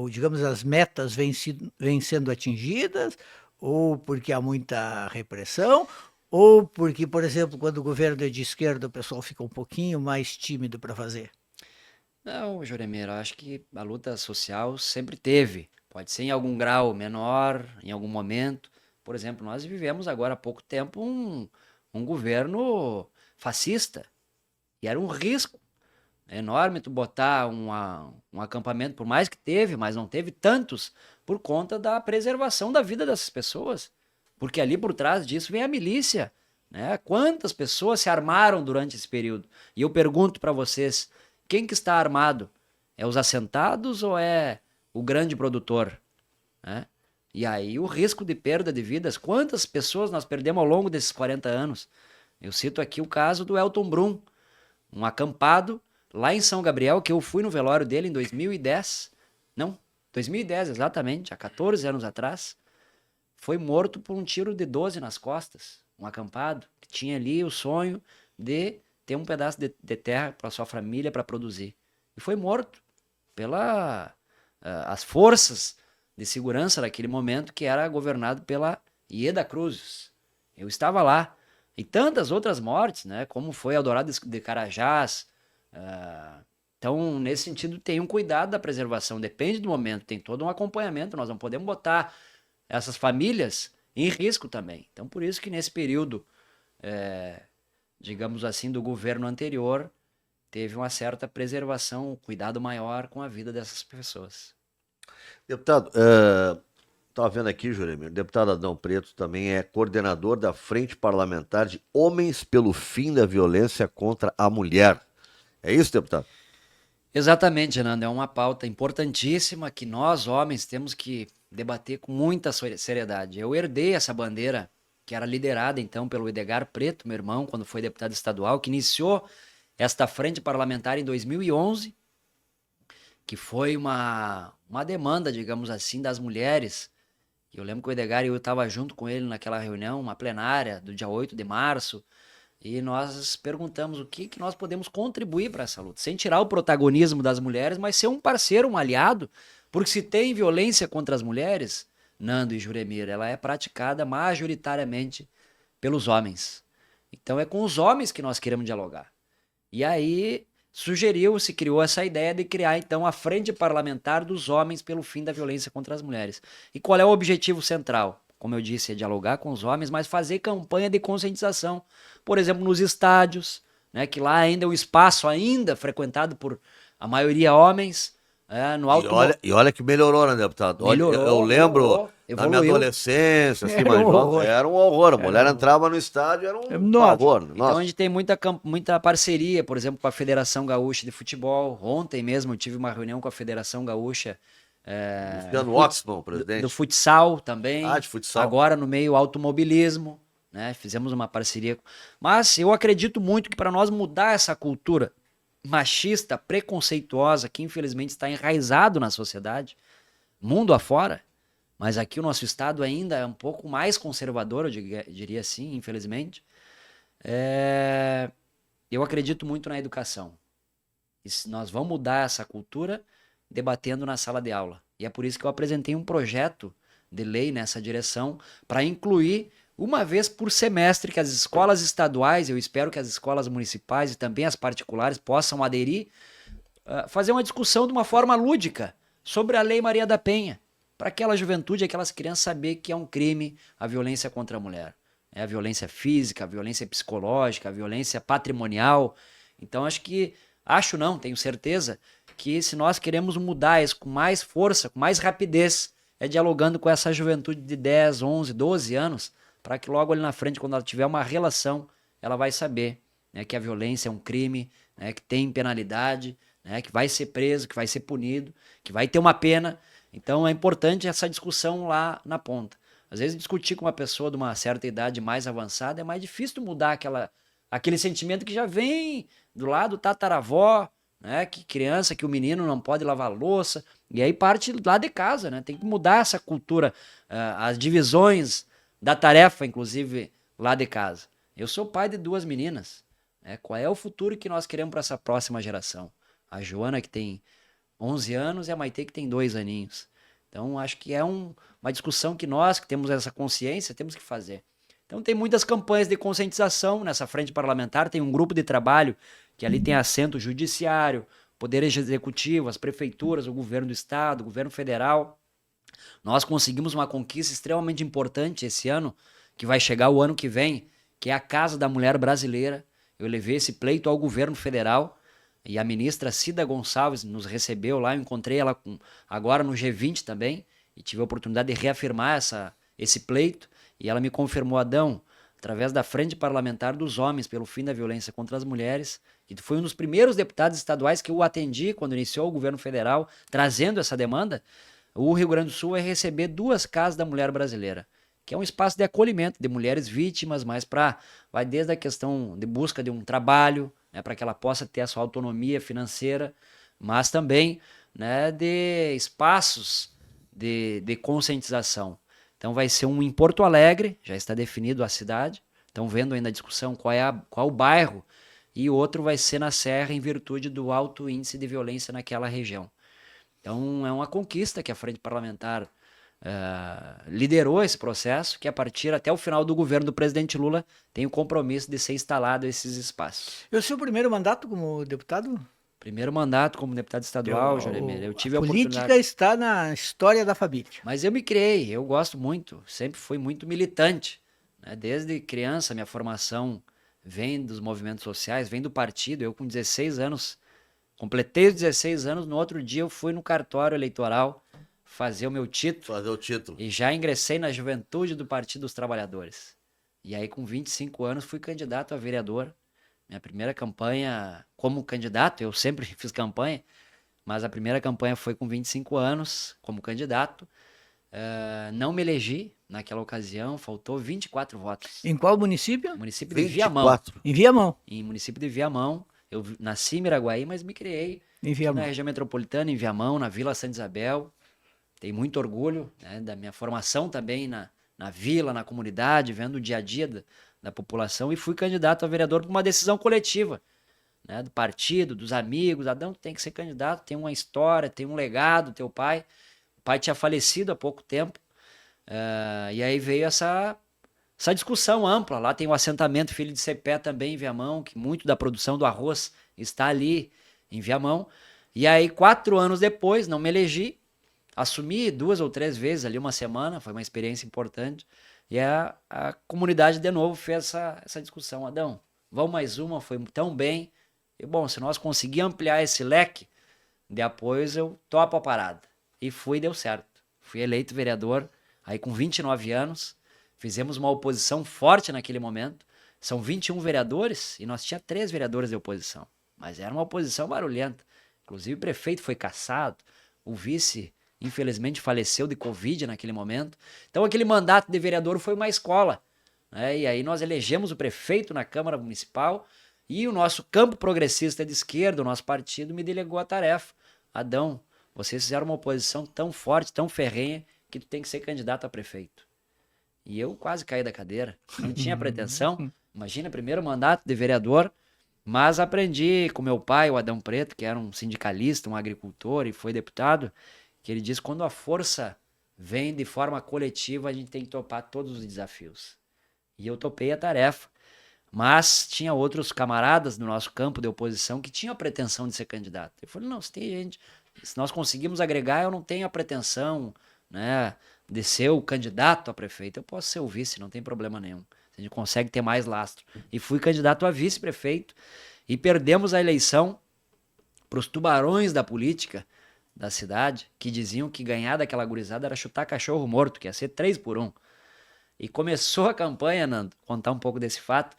digamos, as metas vêm sendo atingidas, ou porque há muita repressão, ou porque, por exemplo, quando o governo é de esquerda, o pessoal fica um pouquinho mais tímido para fazer. Não, Juremir, acho que a luta social sempre teve. Pode ser em algum grau menor, em algum momento. Por exemplo, nós vivemos agora há pouco tempo um governo fascista. E era um risco enorme tu botar um acampamento, por mais que teve, mas não teve tantos, por conta da preservação da vida dessas pessoas. Porque ali por trás disso vem a milícia, né? Quantas pessoas se armaram durante esse período? E eu pergunto para vocês, quem que está armado? É os assentados ou é o grande produtor, né? E aí o risco de perda de vidas, quantas pessoas nós perdemos ao longo desses 40 anos? Eu cito aqui o caso do Elton Brum, um acampado lá em São Gabriel, que eu fui no velório dele em 2010, não, 2010 exatamente, há 14 anos atrás, foi morto por um tiro de 12 nas costas, um acampado, que tinha ali o sonho de ter um pedaço de terra para sua família para produzir. E foi morto pela as forças de segurança daquele momento, que era governado pela Ieda Cruzes. Eu estava lá. E tantas outras mortes, né? Como foi Eldorado de Carajás. Então, nesse sentido, tem um cuidado da preservação. Depende do momento, tem todo um acompanhamento. Nós não podemos botar essas famílias em risco também. Então, por isso que nesse período, digamos assim, do governo anterior, teve uma certa preservação, um cuidado maior com a vida dessas pessoas. Deputado, estava vendo aqui, Juremir, o deputado Adão Preto também é coordenador da Frente Parlamentar de Homens pelo Fim da Violência contra a Mulher. É isso, deputado? Exatamente, Fernando. É uma pauta importantíssima que nós, homens, temos que debater com muita seriedade. Eu herdei essa bandeira, que era liderada, então, pelo Edgar Preto, meu irmão, quando foi deputado estadual, que iniciou esta frente parlamentar em 2011, que foi uma demanda, digamos assim, das mulheres. Eu lembro que o Edgar e eu estava junto com ele naquela reunião, uma plenária do dia 8 de março, e nós perguntamos o que nós podemos contribuir para essa luta, sem tirar o protagonismo das mulheres, mas ser um parceiro, um aliado, porque se tem violência contra as mulheres, Nando e Juremir, ela é praticada majoritariamente pelos homens. Então é com os homens que nós queremos dialogar. E aí se criou essa ideia de criar então a Frente Parlamentar dos Homens pelo Fim da Violência contra as Mulheres. E qual é o objetivo central? Como eu disse, é dialogar com os homens, mas fazer campanha de conscientização. Por exemplo, nos estádios, né, que lá ainda é um espaço ainda frequentado por a maioria homens. No alto... E olha que melhorou, né, deputado? Melhorou, eu lembro melhorou, na minha evoluiu. adolescência, assim, Era mais um novo, horror. era um horror. A mulher entrava no estádio, era um Nossa. horror. Então Nossa. a gente tem muita parceria, por exemplo, com a Federação Gaúcha de Futebol. Ontem mesmo eu tive uma reunião com a Federação Gaúcha Luciano Oxman, presidente. do futsal também. De futsal. Agora no meio automobilismo, né? Fizemos uma parceria. Mas eu acredito muito que para nós mudar essa cultura machista, preconceituosa, que infelizmente está enraizado na sociedade, mundo afora, mas aqui o nosso estado ainda é um pouco mais conservador, eu diria assim, infelizmente. Eu acredito muito na educação. E nós vamos mudar essa cultura debatendo na sala de aula. E é por isso que eu apresentei um projeto de lei nessa direção para incluir uma vez por semestre que as escolas estaduais, eu espero que as escolas municipais e também as particulares possam aderir, fazer uma discussão de uma forma lúdica sobre a Lei Maria da Penha, para aquela juventude, aquelas crianças saber que é um crime a violência contra a mulher. A violência física, a violência psicológica, a violência patrimonial. Então tenho certeza que se nós queremos mudar isso com mais força, com mais rapidez, é dialogando com essa juventude de 10, 11, 12 anos, para que logo ali na frente, quando ela tiver uma relação, ela vai saber, né, que a violência é um crime, né, que tem penalidade, né, que vai ser preso, que vai ser punido, que vai ter uma pena. Então é importante essa discussão lá na ponta. Às vezes discutir com uma pessoa de uma certa idade mais avançada é mais difícil mudar aquele sentimento que já vem do lado tataravó, né, que criança, que o menino não pode lavar louça, e aí parte lá de casa, né? Tem que mudar essa cultura, as divisões da tarefa, inclusive, lá de casa. Eu sou pai de 2 meninas, né? Qual é o futuro que nós queremos para essa próxima geração? A Joana, que tem 11 anos, e a Maitê, que tem 2 aninhos. Então, acho que é uma discussão que nós, que temos essa consciência, temos que fazer. Então, tem muitas campanhas de conscientização nessa frente parlamentar, tem um grupo de trabalho que ali tem assento o judiciário, poder executivo, as prefeituras, o governo do estado, o governo federal. Nós conseguimos uma conquista extremamente importante esse ano, que vai chegar o ano que vem, que é a Casa da Mulher Brasileira. Eu levei esse pleito ao governo federal e a ministra Cida Gonçalves nos recebeu lá. Eu encontrei ela agora no G20 também e tive a oportunidade de reafirmar esse pleito. E ela me confirmou, Adão, através da Frente Parlamentar dos Homens pelo Fim da Violência contra as Mulheres, e foi um dos primeiros deputados estaduais que eu atendi quando iniciou o governo federal, trazendo essa demanda. O Rio Grande do Sul vai receber 2 casas da mulher brasileira, que é um espaço de acolhimento de mulheres vítimas, mas vai desde a questão de busca de um trabalho, né, para que ela possa ter a sua autonomia financeira, mas também, né, de espaços de conscientização. Então vai ser um em Porto Alegre, já está definido a cidade, estão vendo ainda a discussão qual o bairro, e outro vai ser na Serra, em virtude do alto índice de violência naquela região. Então é uma conquista que a Frente Parlamentar liderou esse processo, que a partir até o final do governo do presidente Lula tem o compromisso de ser instalado esses espaços. E o seu primeiro mandato como deputado? Primeiro mandato como deputado estadual, Joremir, eu tive a política oportunidade. está na história da família. Mas eu me criei, eu gosto muito, sempre fui muito militante, né? Desde criança, minha formação vem dos movimentos sociais, vem do partido. Eu com 16 anos, completei os 16 anos, no outro dia eu fui no cartório eleitoral fazer o meu título. Fazer o título. E já ingressei na juventude do Partido dos Trabalhadores. E aí com 25 anos fui candidato a vereador. Minha primeira campanha como candidato, eu sempre fiz campanha, mas a primeira campanha foi com 25 anos como candidato. Não me elegi naquela ocasião, faltou 24 votos. Em qual município? Município de 24. Viamão. Em Viamão. Em município de Viamão. Eu nasci em Miraguaí, mas me criei Em na Viamão. região metropolitana, em Viamão, na Vila Santa Isabel. Tenho muito orgulho, né, da minha formação também na vila, na comunidade, vendo o dia a dia da população, e fui candidato a vereador por uma decisão coletiva, né, do partido, dos amigos. Adão, tem que ser candidato, tem uma história, tem um legado, teu pai. O pai tinha falecido há pouco tempo, e aí veio essa discussão ampla. Lá tem o assentamento Filho de Cepé também em Viamão, que muito da produção do arroz está ali em Viamão. E aí, 4 anos depois, não me elegi, assumi 2 ou 3 vezes ali uma semana, foi uma experiência importante. E a comunidade de novo fez essa discussão. Adão, vamos mais uma, foi tão bem. E bom, se nós conseguirmos ampliar esse leque de apoios, eu topo a parada. E fui, deu certo. Fui eleito vereador, aí com 29 anos, fizemos uma oposição forte naquele momento. São 21 vereadores e nós tínhamos 3 vereadores de oposição. Mas era uma oposição barulhenta. Inclusive o prefeito foi cassado, o vice infelizmente faleceu de Covid naquele momento. Então aquele mandato de vereador foi uma escola, né? E aí nós elegemos o prefeito na Câmara Municipal e o nosso campo progressista de esquerda, o nosso partido, me delegou a tarefa. Adão, vocês fizeram uma oposição tão forte, tão ferrenha, que tu tem que ser candidato a prefeito. E eu quase caí da cadeira. Não tinha pretensão. Imagina, primeiro mandato de vereador, mas aprendi com meu pai, o Adão Preto, que era um sindicalista, um agricultor e foi deputado, que ele diz: quando a força vem de forma coletiva, a gente tem que topar todos os desafios. E eu topei a tarefa. Mas tinha outros camaradas no nosso campo de oposição que tinham a pretensão de ser candidato. Eu falei: não, se tem gente, se nós conseguimos agregar, eu não tenho a pretensão, né, de ser o candidato a prefeito. Eu posso ser o vice, não tem problema nenhum. A gente consegue ter mais lastro. E fui candidato a vice-prefeito e perdemos a eleição para os tubarões da política da cidade, que diziam que ganhar daquela gurizada era chutar cachorro morto, que ia ser 3-1. E começou a campanha, Nando, contar um pouco desse fato.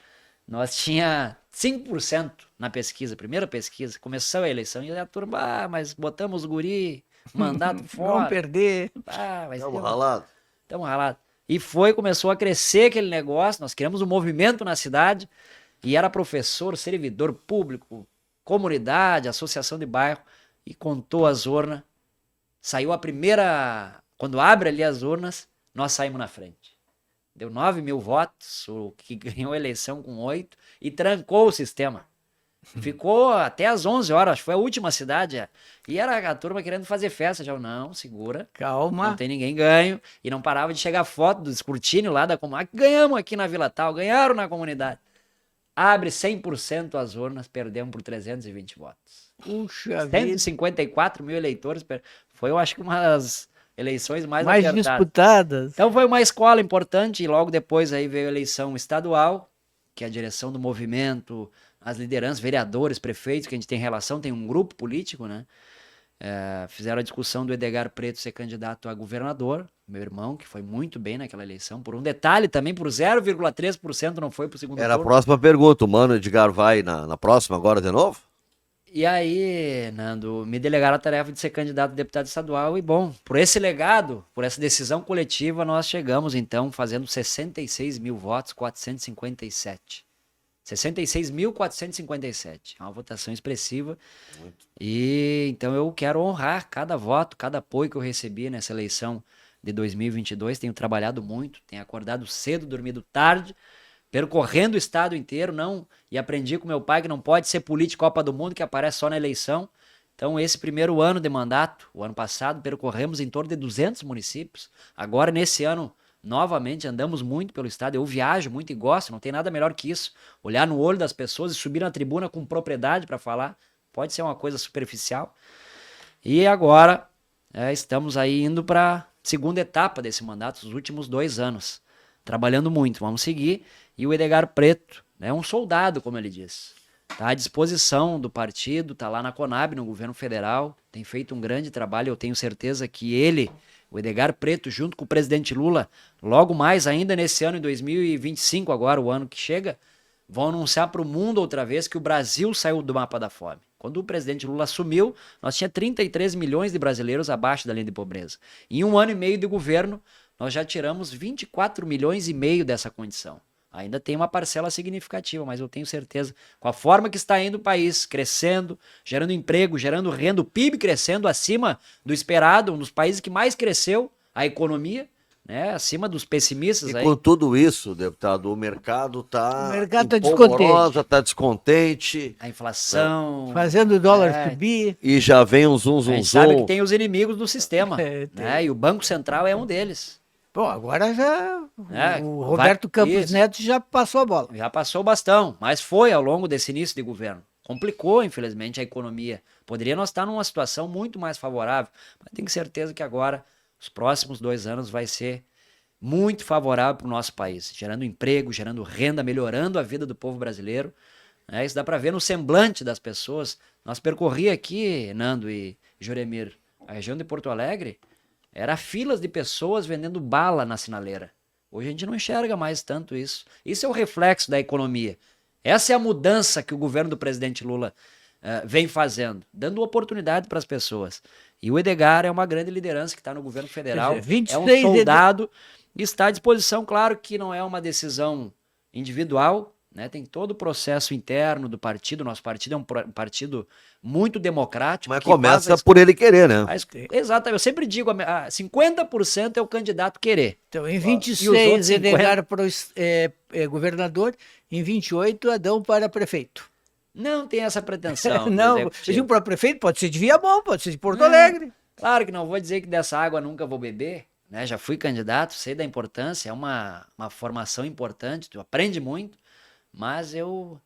Nós tinha 5% na pesquisa, primeira pesquisa, começou a eleição, e a turma: mas botamos o guri, mandato fora. Vamos perder. Estamos ralados. Estamos ralados. E começou a crescer aquele negócio, nós criamos um movimento na cidade, e era professor, servidor público, comunidade, associação de bairro, e contou as urnas. Saiu a primeira, quando abre ali as urnas, nós saímos na frente. Deu 9.000 votos, o que ganhou a eleição com 8, e trancou o sistema. Ficou até às 11 horas, acho que foi a última cidade. E era a turma querendo fazer festa. Já, não, segura. Calma. Não tem ninguém ganho. E não parava de chegar foto do escrutínio lá da comunidade. Ganhamos aqui na Vila Tal, ganharam na comunidade. Abre 100% as urnas, perdemos por 320 votos. Puxa vida. 154 mil eleitores. Foi, eu acho que uma das eleições mais apertadas. Disputadas. Então foi uma escola importante, e logo depois aí veio a eleição estadual, que é a direção do movimento, as lideranças, vereadores, prefeitos, que a gente tem relação, tem um grupo político, né? Fizeram a discussão do Edgar Preto ser candidato a governador, meu irmão, que foi muito bem naquela eleição. Por um detalhe também, por 0,3% não foi pro segundo Era a turno. próxima pergunta. O Mano Edgar vai na próxima agora de novo? E aí, Nando, me delegaram a tarefa de ser candidato a deputado estadual e, bom, por esse legado, por essa decisão coletiva, nós chegamos, então, fazendo 66 mil votos, 457. 66.457. É uma votação expressiva. E, então, eu quero honrar cada voto, cada apoio que eu recebi nessa eleição de 2022. Tenho trabalhado muito, tenho acordado cedo, dormido tarde, percorrendo o estado inteiro, e aprendi com meu pai que não pode ser político Copa do Mundo, que aparece só na eleição. Então, esse primeiro ano de mandato, o ano passado, percorremos em torno de 200 municípios. Agora, nesse ano, novamente, andamos muito pelo estado. Eu viajo muito e gosto, não tem nada melhor que isso. Olhar no olho das pessoas e subir na tribuna com propriedade para falar. Pode ser uma coisa superficial. E agora, estamos aí indo para a segunda etapa desse mandato, os últimos 2 anos. Trabalhando muito, vamos seguir. E o Edgar Preto é um soldado, como ele diz. Está à disposição do partido, está lá na Conab, no governo federal, tem feito um grande trabalho. Eu tenho certeza que ele, o Edgar Preto, junto com o presidente Lula, logo mais ainda nesse ano, em 2025, agora o ano que chega, vão anunciar para o mundo outra vez que o Brasil saiu do mapa da fome. Quando o presidente Lula assumiu, nós tínhamos 33 milhões de brasileiros abaixo da linha de pobreza. Em 1 ano e meio de governo, nós já tiramos 24 milhões e meio dessa condição. Ainda tem uma parcela significativa, mas eu tenho certeza, com a forma que está indo o país, crescendo, gerando emprego, gerando renda, o PIB crescendo acima do esperado, um dos países que mais cresceu a economia, né, acima dos pessimistas. E aí. com tudo isso, deputado, o mercado está descontente. está descontente. A inflação. Fazendo o dólar subir. E já vem um zum, A zum, gente sabe que zum. tem os inimigos do sistema, Tem. né, e o Banco Central é um deles. Bom, agora já É, o Roberto Campos isso. Neto já passou a bola. Já passou o bastão, mas foi ao longo desse início de governo. Complicou, infelizmente, a economia. Poderia nós estar numa situação muito mais favorável, mas tenho certeza que agora, os próximos 2 anos, vai ser muito favorável para o nosso país, gerando emprego, gerando renda, melhorando a vida do povo brasileiro. Isso dá para ver no semblante das pessoas. Nós percorri aqui, Nando e Joremir, a região de Porto Alegre, era filas de pessoas vendendo bala na sinaleira. Hoje a gente não enxerga mais tanto isso. Isso é o reflexo da economia. Essa é a mudança que o governo do presidente Lula vem fazendo, dando oportunidade para as pessoas. E o Edgar é uma grande liderança que está no governo federal. Quer dizer, 26 é um soldado e está à disposição. Claro que não é uma decisão individual, né? Tem todo o processo interno do partido. Nosso partido é um partido muito democrático. Mas começa por ele querer, né? Exatamente. Eu sempre digo, 50% é o candidato querer. Então, em E os 26, outros Edgar para governador, em 28, Adão para prefeito. Não tem essa pretensão. do Não, executivo. digo para prefeito, pode ser de Viamão, pode ser de Porto Alegre. Claro que não vou dizer que dessa água nunca vou beber, né? Já fui candidato, sei da importância, é uma formação importante, tu aprende muito, mas eu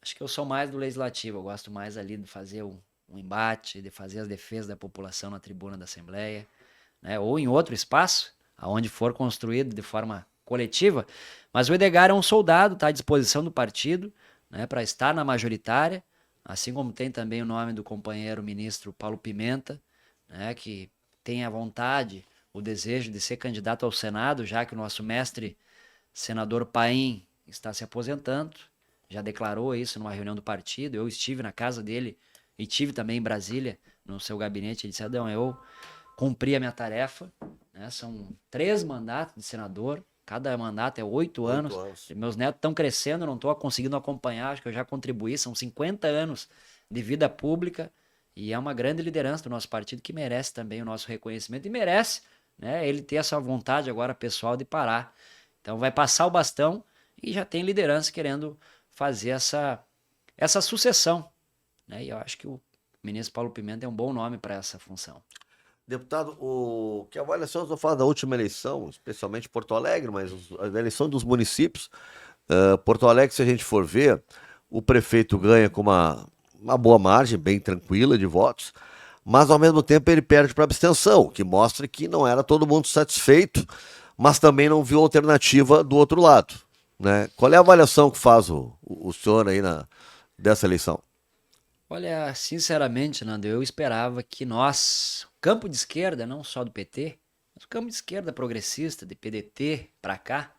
acho que eu sou mais do legislativo, eu gosto mais ali de fazer um embate, de fazer as defesas da população na tribuna da Assembleia, né? Ou em outro espaço, aonde for construído de forma coletiva. Mas o Edgar é um soldado, está à disposição do partido, né, para estar na majoritária, assim como tem também o nome do companheiro ministro Paulo Pimenta, né, que tem a vontade, o desejo de ser candidato ao Senado, já que o nosso mestre senador Paim está se aposentando, já declarou isso numa reunião do partido. Eu estive na casa dele e tive também em Brasília, no seu gabinete. Ele disse: Adão, eu cumpri a minha tarefa, né? São 3 mandatos de senador, cada mandato é 8 anos. Meus netos estão crescendo, não estou conseguindo acompanhar, acho que eu já contribuí, são 50 anos de vida pública, e é uma grande liderança do nosso partido que merece também o nosso reconhecimento e merece, né, ele ter essa vontade agora pessoal de parar. Então vai passar o bastão e já tem liderança querendo fazer essa sucessão, né? E eu acho que o ministro Paulo Pimenta é um bom nome para essa função. Deputado, que avaliação eu falo da última eleição, especialmente Porto Alegre, mas a eleição dos municípios, Porto Alegre, se a gente for ver, o prefeito ganha com uma boa margem, bem tranquila de votos, mas ao mesmo tempo ele perde para abstenção, que mostra que não era todo mundo satisfeito, mas também não viu alternativa do outro lado, né? Qual é a avaliação que faz o senhor aí dessa eleição? Olha, sinceramente, Nando, eu esperava que nós, campo de esquerda, não só do PT, Mas o campo de esquerda progressista, de PDT para cá,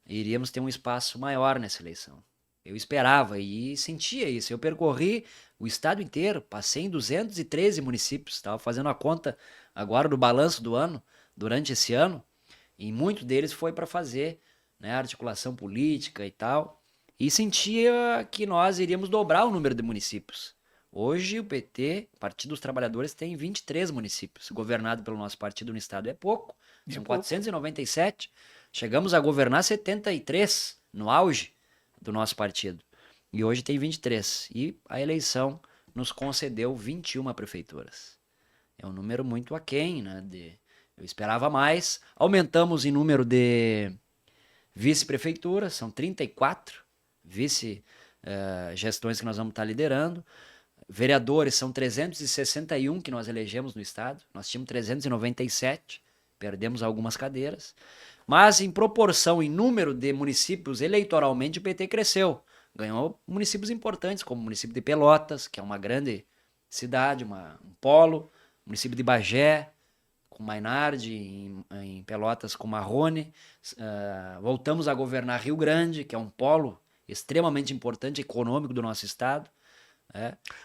iríamos ter um espaço maior nessa eleição. Eu esperava e sentia isso. Eu percorri o estado inteiro, passei em 213 municípios, estava fazendo a conta agora do balanço do ano, durante esse ano, e muitos deles foi para fazer, né, articulação política e tal, e sentia que nós iríamos dobrar o número de municípios. Hoje o PT, Partido dos Trabalhadores, tem 23 municípios, governado pelo nosso partido no estado. É pouco, são 497. Chegamos a governar 73 no auge do nosso partido. E hoje tem 23. E a eleição nos concedeu 21 prefeituras. É um número muito aquém, né? Eu esperava mais. Aumentamos em número de vice-prefeituras, são 34 vice-gestões que nós vamos estar liderando. Vereadores são 361 que nós elegemos no estado. Nós tínhamos 397, perdemos algumas cadeiras. Mas em proporção, em número de municípios, eleitoralmente o PT cresceu. Ganhou municípios importantes, como o município de Pelotas, que é uma grande cidade, um polo. O município de Bagé, com Mainardi, em Pelotas com Marrone. Voltamos a governar Rio Grande, que é um polo extremamente importante, econômico do nosso estado.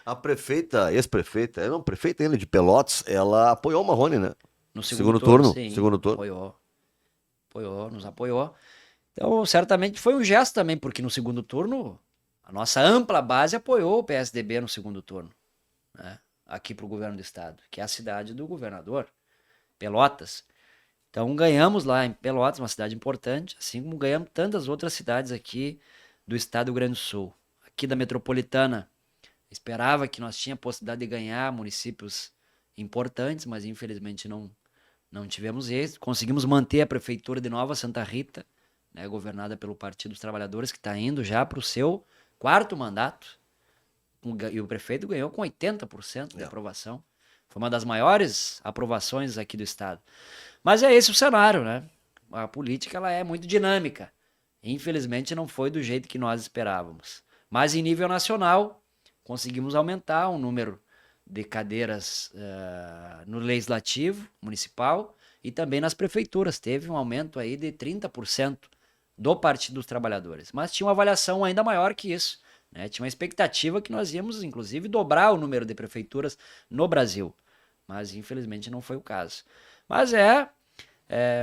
A prefeita, ex-prefeita, não, prefeita ainda de Pelotas, ela apoiou o Marrone, né? No segundo turno, sim, segundo turno. Nos apoiou. Então, certamente foi um gesto também, porque no segundo turno, a nossa ampla base apoiou o PSDB no segundo turno, né? Aqui para o governo do estado, que é a cidade do governador, Pelotas. Então, ganhamos lá em Pelotas, uma cidade importante, assim como ganhamos tantas outras cidades aqui do estado do Rio Grande do Sul. Aqui da metropolitana, esperava que nós tínhamos a possibilidade de ganhar municípios importantes, mas infelizmente não tivemos êxito. Conseguimos manter a prefeitura de Nova Santa Rita, né, governada pelo Partido dos Trabalhadores, que está indo já para o seu 4º mandato. E o prefeito ganhou com 80% de aprovação. Foi uma das maiores aprovações aqui do estado. Mas é esse o cenário, né? A política ela é muito dinâmica. Infelizmente não foi do jeito que nós esperávamos. Mas em nível nacional, conseguimos aumentar o número de cadeiras no legislativo municipal e também nas prefeituras. Teve um aumento aí de 30% do Partido dos Trabalhadores. Mas tinha uma avaliação ainda maior que isso, né? Tinha uma expectativa que nós íamos, inclusive, dobrar o número de prefeituras no Brasil. Mas, infelizmente, não foi o caso. Mas é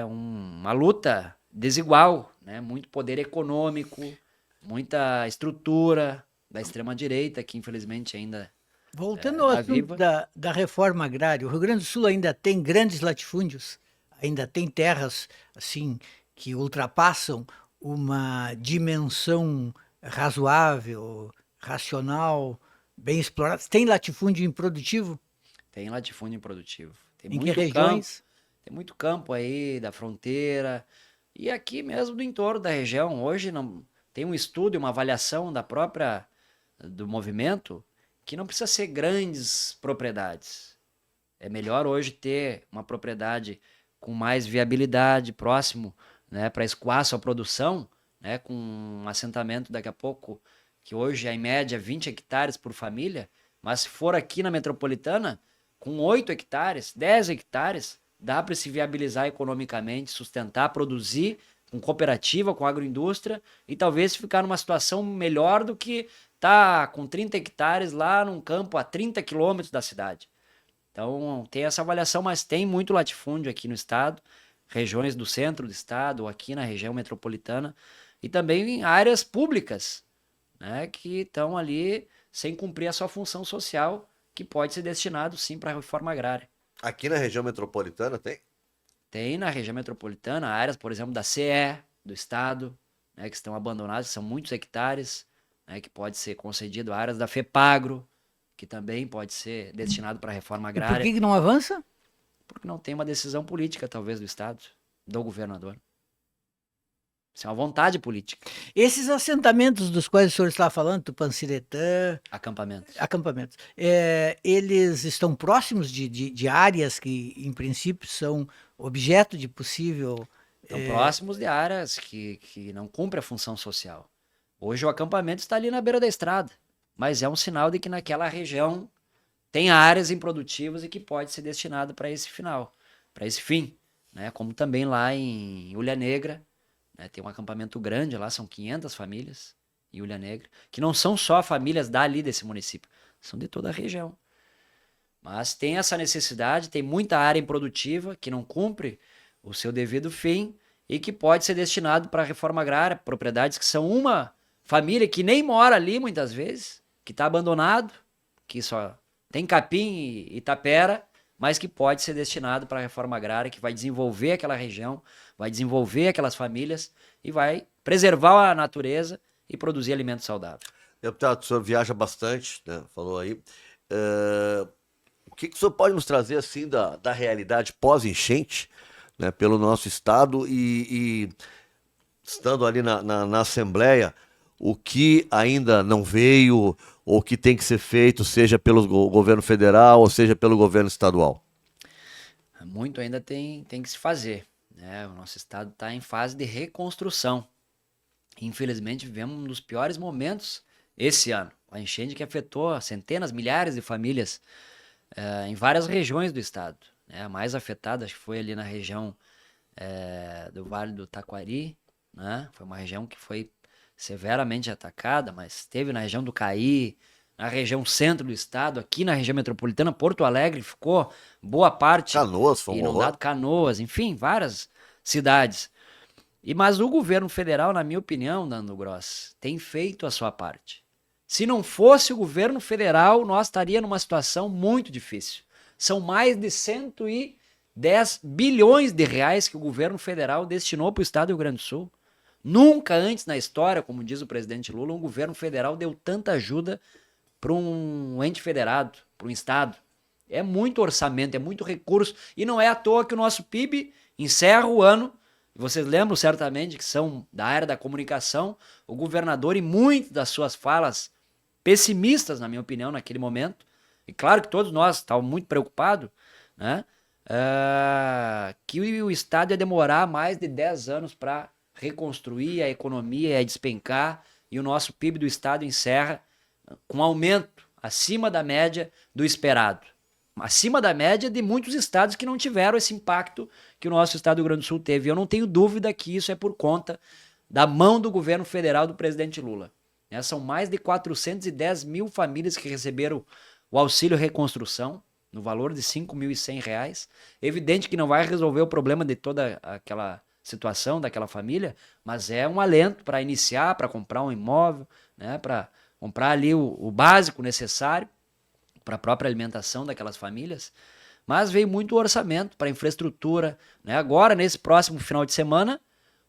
uma luta desigual, né? Muito poder econômico, muita estrutura da extrema-direita, que, infelizmente, ainda Voltando ao assunto da reforma agrária, o Rio Grande do Sul ainda tem grandes latifúndios, ainda tem terras assim que ultrapassam uma dimensão razoável, racional, bem explorada. Tem latifúndio improdutivo? Tem latifúndio improdutivo. Tem Em muito que regiões? Tem muito campo aí da fronteira e aqui mesmo do entorno da região. Hoje não tem um estudo e uma avaliação do movimento que não precisa ser grandes propriedades. É melhor hoje ter uma propriedade com mais viabilidade, próximo, né, para escoar sua produção, né, com um assentamento daqui a pouco, que hoje é em média 20 hectares por família, mas se for aqui na metropolitana, com 8 hectares, 10 hectares, dá para se viabilizar economicamente, sustentar, produzir com cooperativa, com agroindústria e talvez ficar numa situação melhor do que tá com 30 hectares lá num campo a 30 quilômetros da cidade. Então tem essa avaliação, mas tem muito latifúndio aqui no estado, regiões do centro do estado, ou aqui na região metropolitana, e também em áreas públicas, né, que estão ali sem cumprir a sua função social, que pode ser destinado sim para a reforma agrária. Aqui na região metropolitana tem? Tem na região metropolitana áreas, por exemplo, da CE, do estado, né, que estão abandonadas, que são muitos hectares, né, que pode ser concedido, áreas da FEPAGRO, que também pode ser destinado para a reforma E agrária. por que não avança? Porque não tem uma decisão política, talvez, do estado, do governador. Isso é uma vontade política. Esses assentamentos dos quais o senhor está falando, Tupanciretã, Acampamentos. acampamentos, eles estão próximos de áreas que, em princípio, são objeto de possível... Estão próximos de áreas que não cumprem a função social. Hoje o acampamento está ali na beira da estrada, mas é um sinal de que naquela região tem áreas improdutivas e que pode ser destinado para esse fim, né? Como também lá em Ilha Negra, né? Tem um acampamento grande lá, são 500 famílias em Ilha Negra, que não são só famílias dali desse município, são de toda a região. Mas tem essa necessidade, tem muita área improdutiva que não cumpre o seu devido fim e que pode ser destinado para a reforma agrária, propriedades que são uma família que nem mora ali muitas vezes, que está abandonado, que só tem capim e tapera, mas que pode ser destinado para a reforma agrária, que vai desenvolver aquela região, vai desenvolver aquelas famílias e vai preservar a natureza e produzir alimento saudável. Deputado, o senhor viaja bastante, né? Falou aí. O que o senhor pode nos trazer assim da realidade pós-enchente, né, pelo nosso estado e estando ali na Assembleia, o que ainda não veio ou que tem que ser feito, seja pelo governo federal ou seja pelo governo estadual? Muito ainda tem que se fazer, né? O nosso estado está em fase de reconstrução. Infelizmente, vivemos um dos piores momentos esse ano. A enchente que afetou centenas, milhares de famílias em várias regiões do estado, né? A mais afetada acho que foi ali na região do Vale do Taquari, né? Foi uma região que foi severamente atacada, mas teve na região do Caí, na região centro do estado, aqui na região metropolitana, Porto Alegre ficou boa parte Canoas foi um horror. inundado, Canoas, enfim, várias cidades. Mas o governo federal, na minha opinião, Nando Gross, tem feito a sua parte. Se não fosse o governo federal, nós estaríamos numa situação muito difícil. São mais de 110 bilhões de reais que o governo federal destinou para o estado do Rio Grande do Sul. Nunca antes na história, como diz o presidente Lula, um governo federal deu tanta ajuda para um ente federado, para um estado. É muito orçamento, é muito recurso. E não é à toa que o nosso PIB encerra o ano. Vocês lembram certamente que são da área da comunicação, o governador e muitas das suas falas pessimistas, na minha opinião, naquele momento. E claro que todos nós estávamos muito preocupados, né? Que o estado ia demorar mais de 10 anos para reconstruir, a economia ia despencar e o nosso PIB do estado encerra com um aumento acima da média do esperado. Acima da média de muitos estados que não tiveram esse impacto que o nosso estado do Rio Grande do Sul teve. Eu não tenho dúvida que isso é por conta da mão do governo federal do presidente Lula. São mais de 410 mil famílias que receberam o auxílio reconstrução, no valor de R$ 5.100. Evidente que não vai resolver o problema de toda aquela situação daquela família, mas é um alento para iniciar, para comprar um imóvel, né, para comprar ali o básico necessário para a própria alimentação daquelas famílias. Mas veio muito orçamento para infraestrutura, né? Agora, nesse próximo final de semana,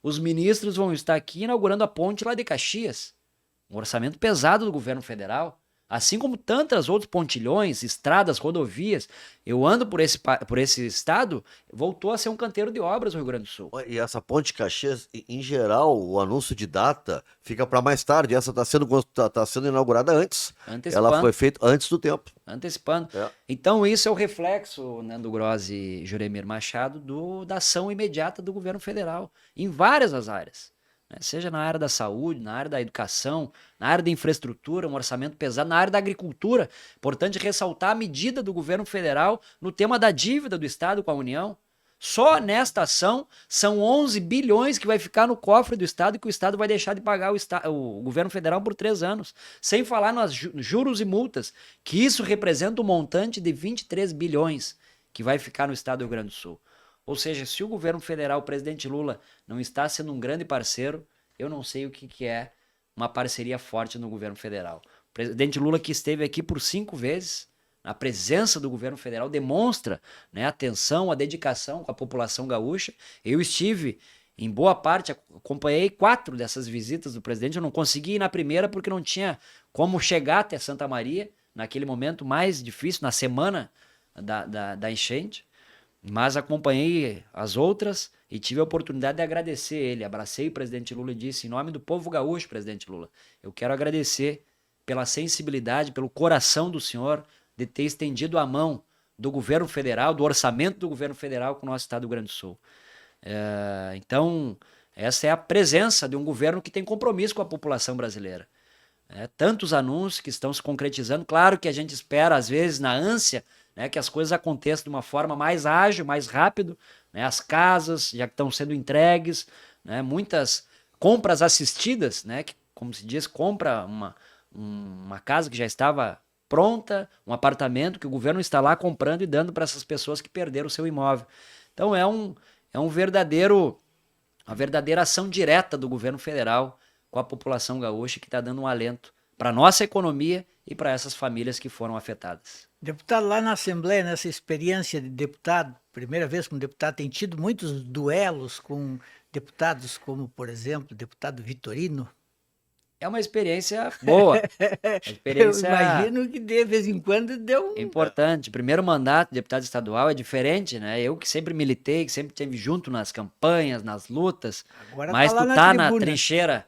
os ministros vão estar aqui inaugurando a ponte lá de Caxias. Um orçamento pesado do governo federal. Assim como tantas outros pontilhões, estradas, rodovias. Eu ando por esse estado, voltou a ser um canteiro de obras no Rio Grande do Sul. E essa ponte de Caxias, em geral, o anúncio de data fica para mais tarde. Essa está sendo inaugurada antes. Antecipando. Ela foi feita antes do tempo. Antecipando. Então isso é o reflexo, Nando Gross e Juremir Machado, da ação imediata do governo federal, em várias das áreas. Seja na área da saúde, na área da educação, na área da infraestrutura, um orçamento pesado, na área da agricultura. Importante ressaltar a medida do governo federal no tema da dívida do Estado com a União. Só nesta ação são 11 bilhões que vai ficar no cofre do Estado e que o Estado vai deixar de pagar o governo federal por 3 anos. Sem falar nos juros e multas, que isso representa um montante de 23 bilhões que vai ficar no Estado do Rio Grande do Sul. Ou seja, se o governo federal, o presidente Lula, não está sendo um grande parceiro, eu não sei o que é uma parceria forte no governo federal. O presidente Lula, que esteve aqui por 5 vezes, a presença do governo federal demonstra, né, a atenção, a dedicação com a população gaúcha. Eu estive, em boa parte, acompanhei 4 dessas visitas do presidente. Eu não consegui ir na primeira porque não tinha como chegar até Santa Maria, naquele momento mais difícil, na semana da enchente. Mas acompanhei as outras e tive a oportunidade de agradecer ele. Abracei o presidente Lula e disse, em nome do povo gaúcho, presidente Lula, eu quero agradecer pela sensibilidade, pelo coração do senhor de ter estendido a mão do governo federal, do orçamento do governo federal com o nosso estado do Rio Grande do Sul. Então, essa é a presença de um governo que tem compromisso com a população brasileira. Tantos anúncios que estão se concretizando. Claro que a gente espera, às vezes, na ânsia, que as coisas aconteçam de uma forma mais ágil, mais rápido, né? As casas já estão sendo entregues, né? Muitas compras assistidas, né? Que, como se diz, compra uma casa que já estava pronta, um apartamento que o governo está lá comprando e dando para essas pessoas que perderam o seu imóvel. Então é uma verdadeira ação direta do governo federal com a população gaúcha que está dando um alento para a nossa economia e para essas famílias que foram afetadas. Deputado, lá na Assembleia, nessa experiência de deputado, primeira vez como deputado, tem tido muitos duelos com deputados como, por exemplo, o deputado Vitorino. É uma experiência boa, uma Eu experiência imagino que de vez em quando deu um... importante. Primeiro mandato de deputado estadual é diferente, né? Eu que sempre militei, que sempre esteve junto nas campanhas, nas lutas, Agora mas tá lá tu na tá na tribuna. trincheira,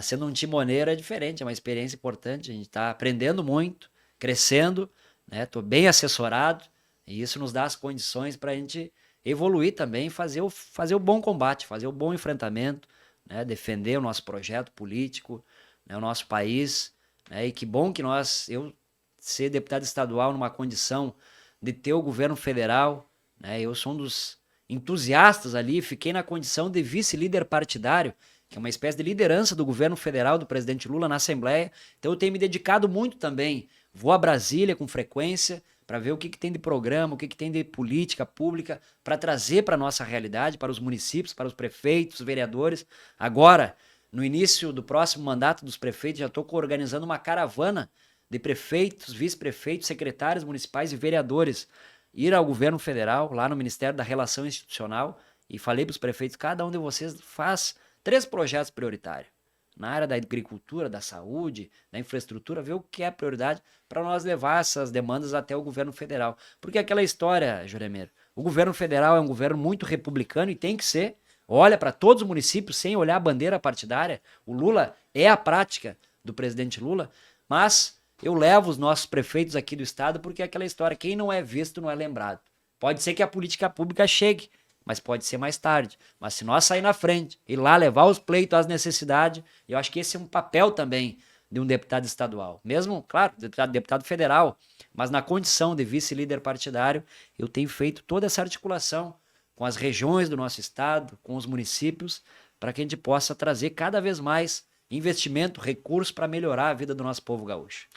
sendo um timoneiro é diferente, é uma experiência importante. A gente tá aprendendo muito, crescendo, né? Tô bem assessorado e isso nos dá as condições para a gente evoluir também, fazer o bom combate, fazer o bom enfrentamento, né? Defender o nosso projeto político, né? O nosso país, né? E que bom que eu ser deputado estadual numa condição de ter o governo federal, né? Eu sou um dos entusiastas ali, fiquei na condição de vice-líder partidário, que é uma espécie de liderança do governo federal do presidente Lula na Assembleia. Então eu tenho me dedicado muito também. Vou a Brasília com frequência para ver o que tem de programa, o que tem de política pública para trazer para a nossa realidade, para os municípios, para os prefeitos, vereadores. Agora, no início do próximo mandato dos prefeitos, já estou organizando uma caravana de prefeitos, vice-prefeitos, secretários municipais e vereadores ir ao governo federal, lá no Ministério da Relação Institucional, e falei para os prefeitos, cada um de vocês faz 3 projetos prioritários. Na área da agricultura, da saúde, da infraestrutura, ver o que é prioridade para nós levar essas demandas até o governo federal. Porque aquela história, Juremeiro, o governo federal é um governo muito republicano e tem que ser, olha para todos os municípios sem olhar a bandeira partidária. O Lula é a prática do presidente Lula, mas eu levo os nossos prefeitos aqui do estado porque é aquela história, quem não é visto não é lembrado. Pode ser que a política pública chegue, mas pode ser mais tarde. Mas se nós sair na frente, ir lá levar os pleitos, as necessidades, eu acho que esse é um papel também de um deputado estadual. Mesmo, claro, deputado federal, mas na condição de vice-líder partidário, eu tenho feito toda essa articulação com as regiões do nosso estado, com os municípios, para que a gente possa trazer cada vez mais investimento, recursos para melhorar a vida do nosso povo gaúcho.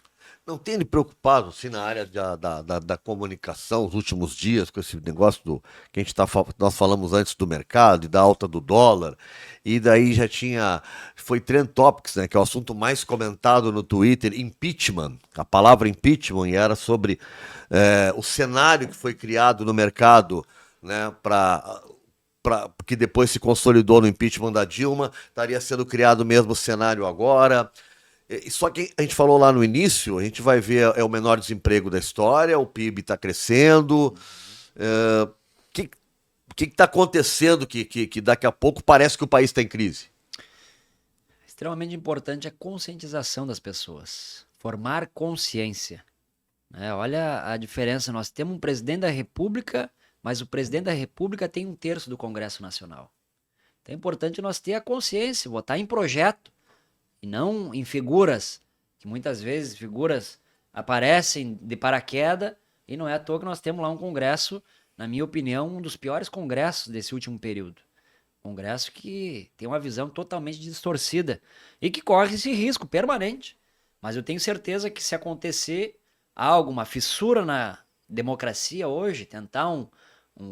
Não tem lhe preocupado, assim, na área da comunicação, os últimos dias, com esse negócio que nós falamos antes do mercado e da alta do dólar, e daí foi Trend Topics, né, que é o assunto mais comentado no Twitter, impeachment, a palavra impeachment, e era sobre o cenário que foi criado no mercado, né, que depois se consolidou no impeachment da Dilma, estaria sendo criado o mesmo cenário agora. Só que a gente falou lá no início, a gente vai ver o menor desemprego da história, o PIB está crescendo. O que está acontecendo que daqui a pouco parece que o país está em crise? Extremamente importante a conscientização das pessoas, formar consciência. Olha a diferença, nós temos um presidente da República, mas o presidente da República tem 1/3 do Congresso Nacional. Então é importante nós ter a consciência, votar em projeto, e não em figuras, que muitas vezes figuras aparecem de paraquedas, e não é à toa que nós temos lá um congresso, na minha opinião, um dos piores congressos desse último período. Congresso que tem uma visão totalmente distorcida e que corre esse risco permanente. Mas eu tenho certeza que se acontecer algo, uma fissura na democracia hoje, tentar um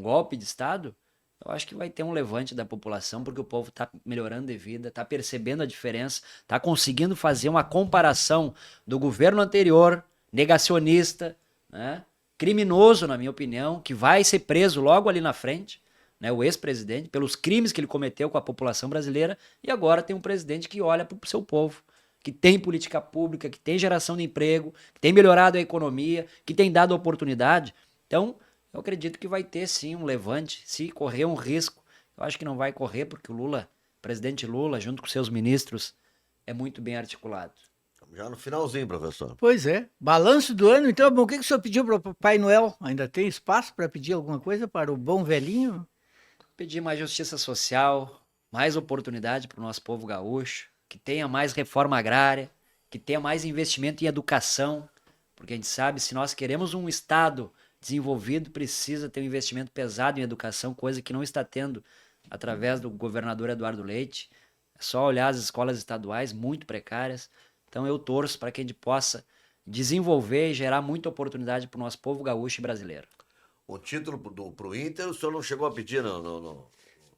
golpe de Estado, eu acho que vai ter um levante da população, porque o povo está melhorando de vida, está percebendo a diferença, está conseguindo fazer uma comparação do governo anterior, negacionista, né, criminoso, na minha opinião, que vai ser preso logo ali na frente, né, o ex-presidente, pelos crimes que ele cometeu com a população brasileira, e agora tem um presidente que olha para o seu povo, que tem política pública, que tem geração de emprego, que tem melhorado a economia, que tem dado oportunidade. Então, eu acredito que vai ter sim um levante, se correr um risco. Eu acho que não vai correr porque o presidente Lula, junto com seus ministros, é muito bem articulado. Já no finalzinho, professor. Pois é. Balanço do ano, então, bom, o que o senhor pediu para o Papai Noel? Ainda tem espaço para pedir alguma coisa para o bom velhinho? Pedir mais justiça social, mais oportunidade para o nosso povo gaúcho, que tenha mais reforma agrária, que tenha mais investimento em educação, porque a gente sabe, se nós queremos um estado desenvolvido precisa ter um investimento pesado em educação, coisa que não está tendo através do governador Eduardo Leite. É só olhar as escolas estaduais muito precárias. Então eu torço para que a gente possa desenvolver e gerar muita oportunidade para o nosso povo gaúcho e brasileiro. O título pro Inter, o senhor não chegou a pedir, não.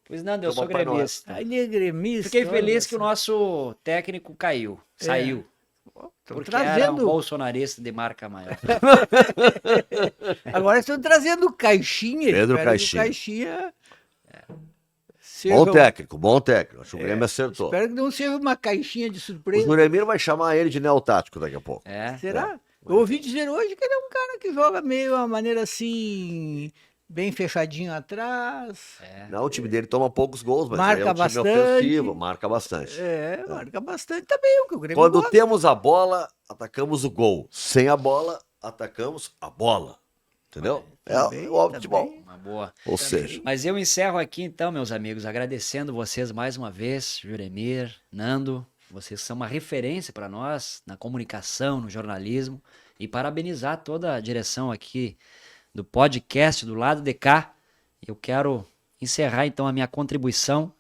Pois não, eu sou Papai Noel. gremista. Ele é gremista. Fiquei feliz olha que o nosso técnico caiu, saiu. só. Porque Tão era um trazendo, bolsonarista de marca maior. agora estão trazendo caixinha. Pedro espero que o Caixinha. Caixinha seja Bom técnico, bom técnico. Acho que o Grêmio acertou. Espero que não seja uma caixinha de O surpresa. Juremir vai chamar ele de neotático daqui a pouco. É. Será? Eu ouvi dizer hoje que ele é um cara que joga meio uma maneira assim, bem fechadinho atrás. Não, o time dele toma poucos gols, mas Marca é um time bastante. ofensivo, marca bastante. Marca bastante também, o que o Grêmio Quando gosta. temos a bola, atacamos o gol. Sem a bola, atacamos a bola. Entendeu? Também, o futebol. também. Uma boa. Ou seja, Mas eu encerro aqui então, meus amigos, agradecendo vocês mais uma vez, Juremir, Nando. Vocês são uma referência para nós na comunicação, no jornalismo. E parabenizar toda a direção aqui do podcast do lado de cá. Eu quero encerrar então a minha contribuição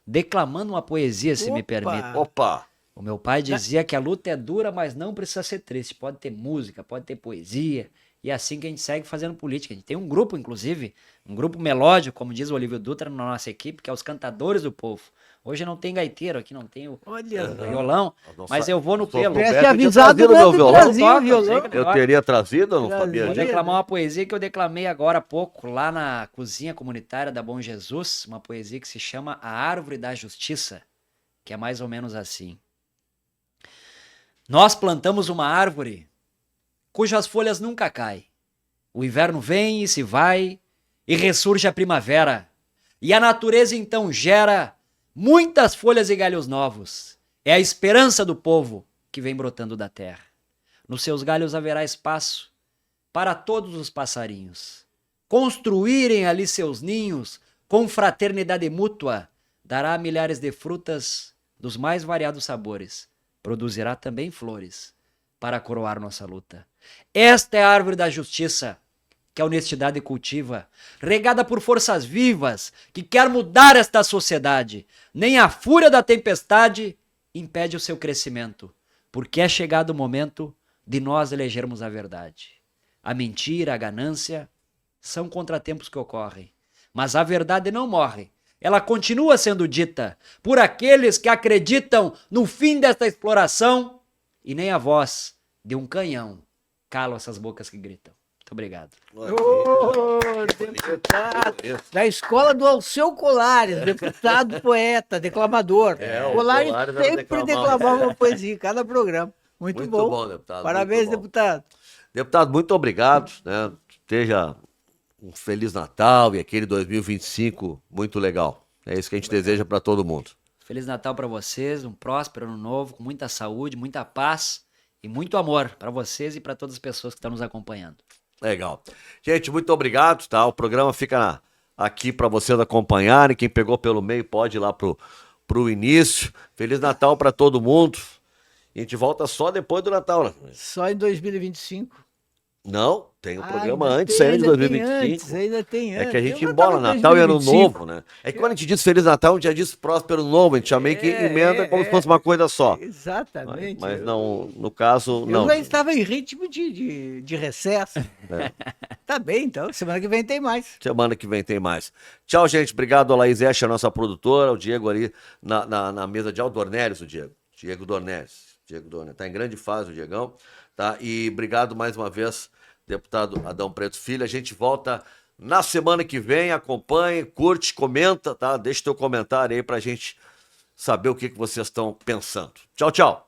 declamando uma poesia, se me Opa! permite. opa, O meu pai dizia que a luta é dura, mas não precisa ser triste. Pode ter música, pode ter poesia. E é assim que a gente segue fazendo política. A gente tem um grupo, inclusive, um grupo melódico, como diz o Olívio Dutra, na nossa equipe, que é os Cantadores do Povo. Hoje não tem gaiteiro aqui, não tem o Olha, violão, Não mas sa- eu vou no não sou pelo. Roberto, tivesse eu tinha avisado, trazido meu Nando violão. trazia o Toca, violão. sei que Eu toca. teria trazido, eu não Trazia. sabia Vou disso. declamar uma poesia que eu declamei agora há pouco, lá na cozinha comunitária da Bom Jesus, uma poesia que se chama A Árvore da Justiça, que é mais ou menos assim. Nós plantamos uma árvore cujas folhas nunca caem. O inverno vem e se vai, e ressurge a primavera, e a natureza então gera muitas folhas e galhos novos. É a esperança do povo que vem brotando da terra. Nos seus galhos haverá espaço para todos os passarinhos. Construírem ali seus ninhos com fraternidade mútua, dará milhares de frutas dos mais variados sabores. Produzirá também flores para coroar nossa luta. Esta é a árvore da justiça que a honestidade cultiva, regada por forças vivas que quer mudar esta sociedade. Nem a fúria da tempestade impede o seu crescimento, porque é chegado o momento de nós elegermos a verdade. A mentira, a ganância são contratempos que ocorrem, mas a verdade não morre. Ela continua sendo dita por aqueles que acreditam no fim desta exploração e nem a voz de um canhão cala essas bocas que gritam. Muito obrigado. Ô, deputado da escola do Alceu Colares, deputado, poeta, declamador. o Colares Colares era sempre declamava. declamava uma poesia em cada programa. Muito bom. Deputado. Parabéns, muito bom. deputado. Deputado, muito obrigado, né? Esteja um Feliz Natal e aquele 2025 muito legal. É isso que a gente deseja para todo mundo. Feliz Natal para vocês, um próspero ano novo, com muita saúde, muita paz e muito amor para vocês e para todas as pessoas que estão nos acompanhando. Legal. Gente, muito obrigado, tá? O programa fica aqui para vocês acompanharem. Quem pegou pelo meio pode ir lá pro início. Feliz Natal para todo mundo. A gente volta só depois do Natal, né? Só em 2025. Não, tem um programa ainda antes tem, ainda de ainda tem 2025. antes, ainda tem É antes. que a gente Eu embola tava em Natal e Ano 2025. Novo, né? É que quando a gente diz Feliz Natal, a gente já diz Próspero Ano Novo. A gente já meio que emenda como se fosse uma coisa só. Exatamente. Mas não, no caso, Eu não. já estava em ritmo de recesso. Tá bem, então. Semana que vem tem mais. Semana que vem tem mais. Tchau, gente. Obrigado a Laís Escher, a nossa produtora, o Diego ali na mesa de Dornelles, o Diego. Diego Dornelles. Tá em grande fase o Diegão. Tá? E obrigado mais uma vez, deputado Adão Preto Filho. A gente volta na semana que vem. Acompanhe, curte, comenta, tá? Deixa teu comentário aí pra gente saber o que vocês estão pensando. Tchau, tchau.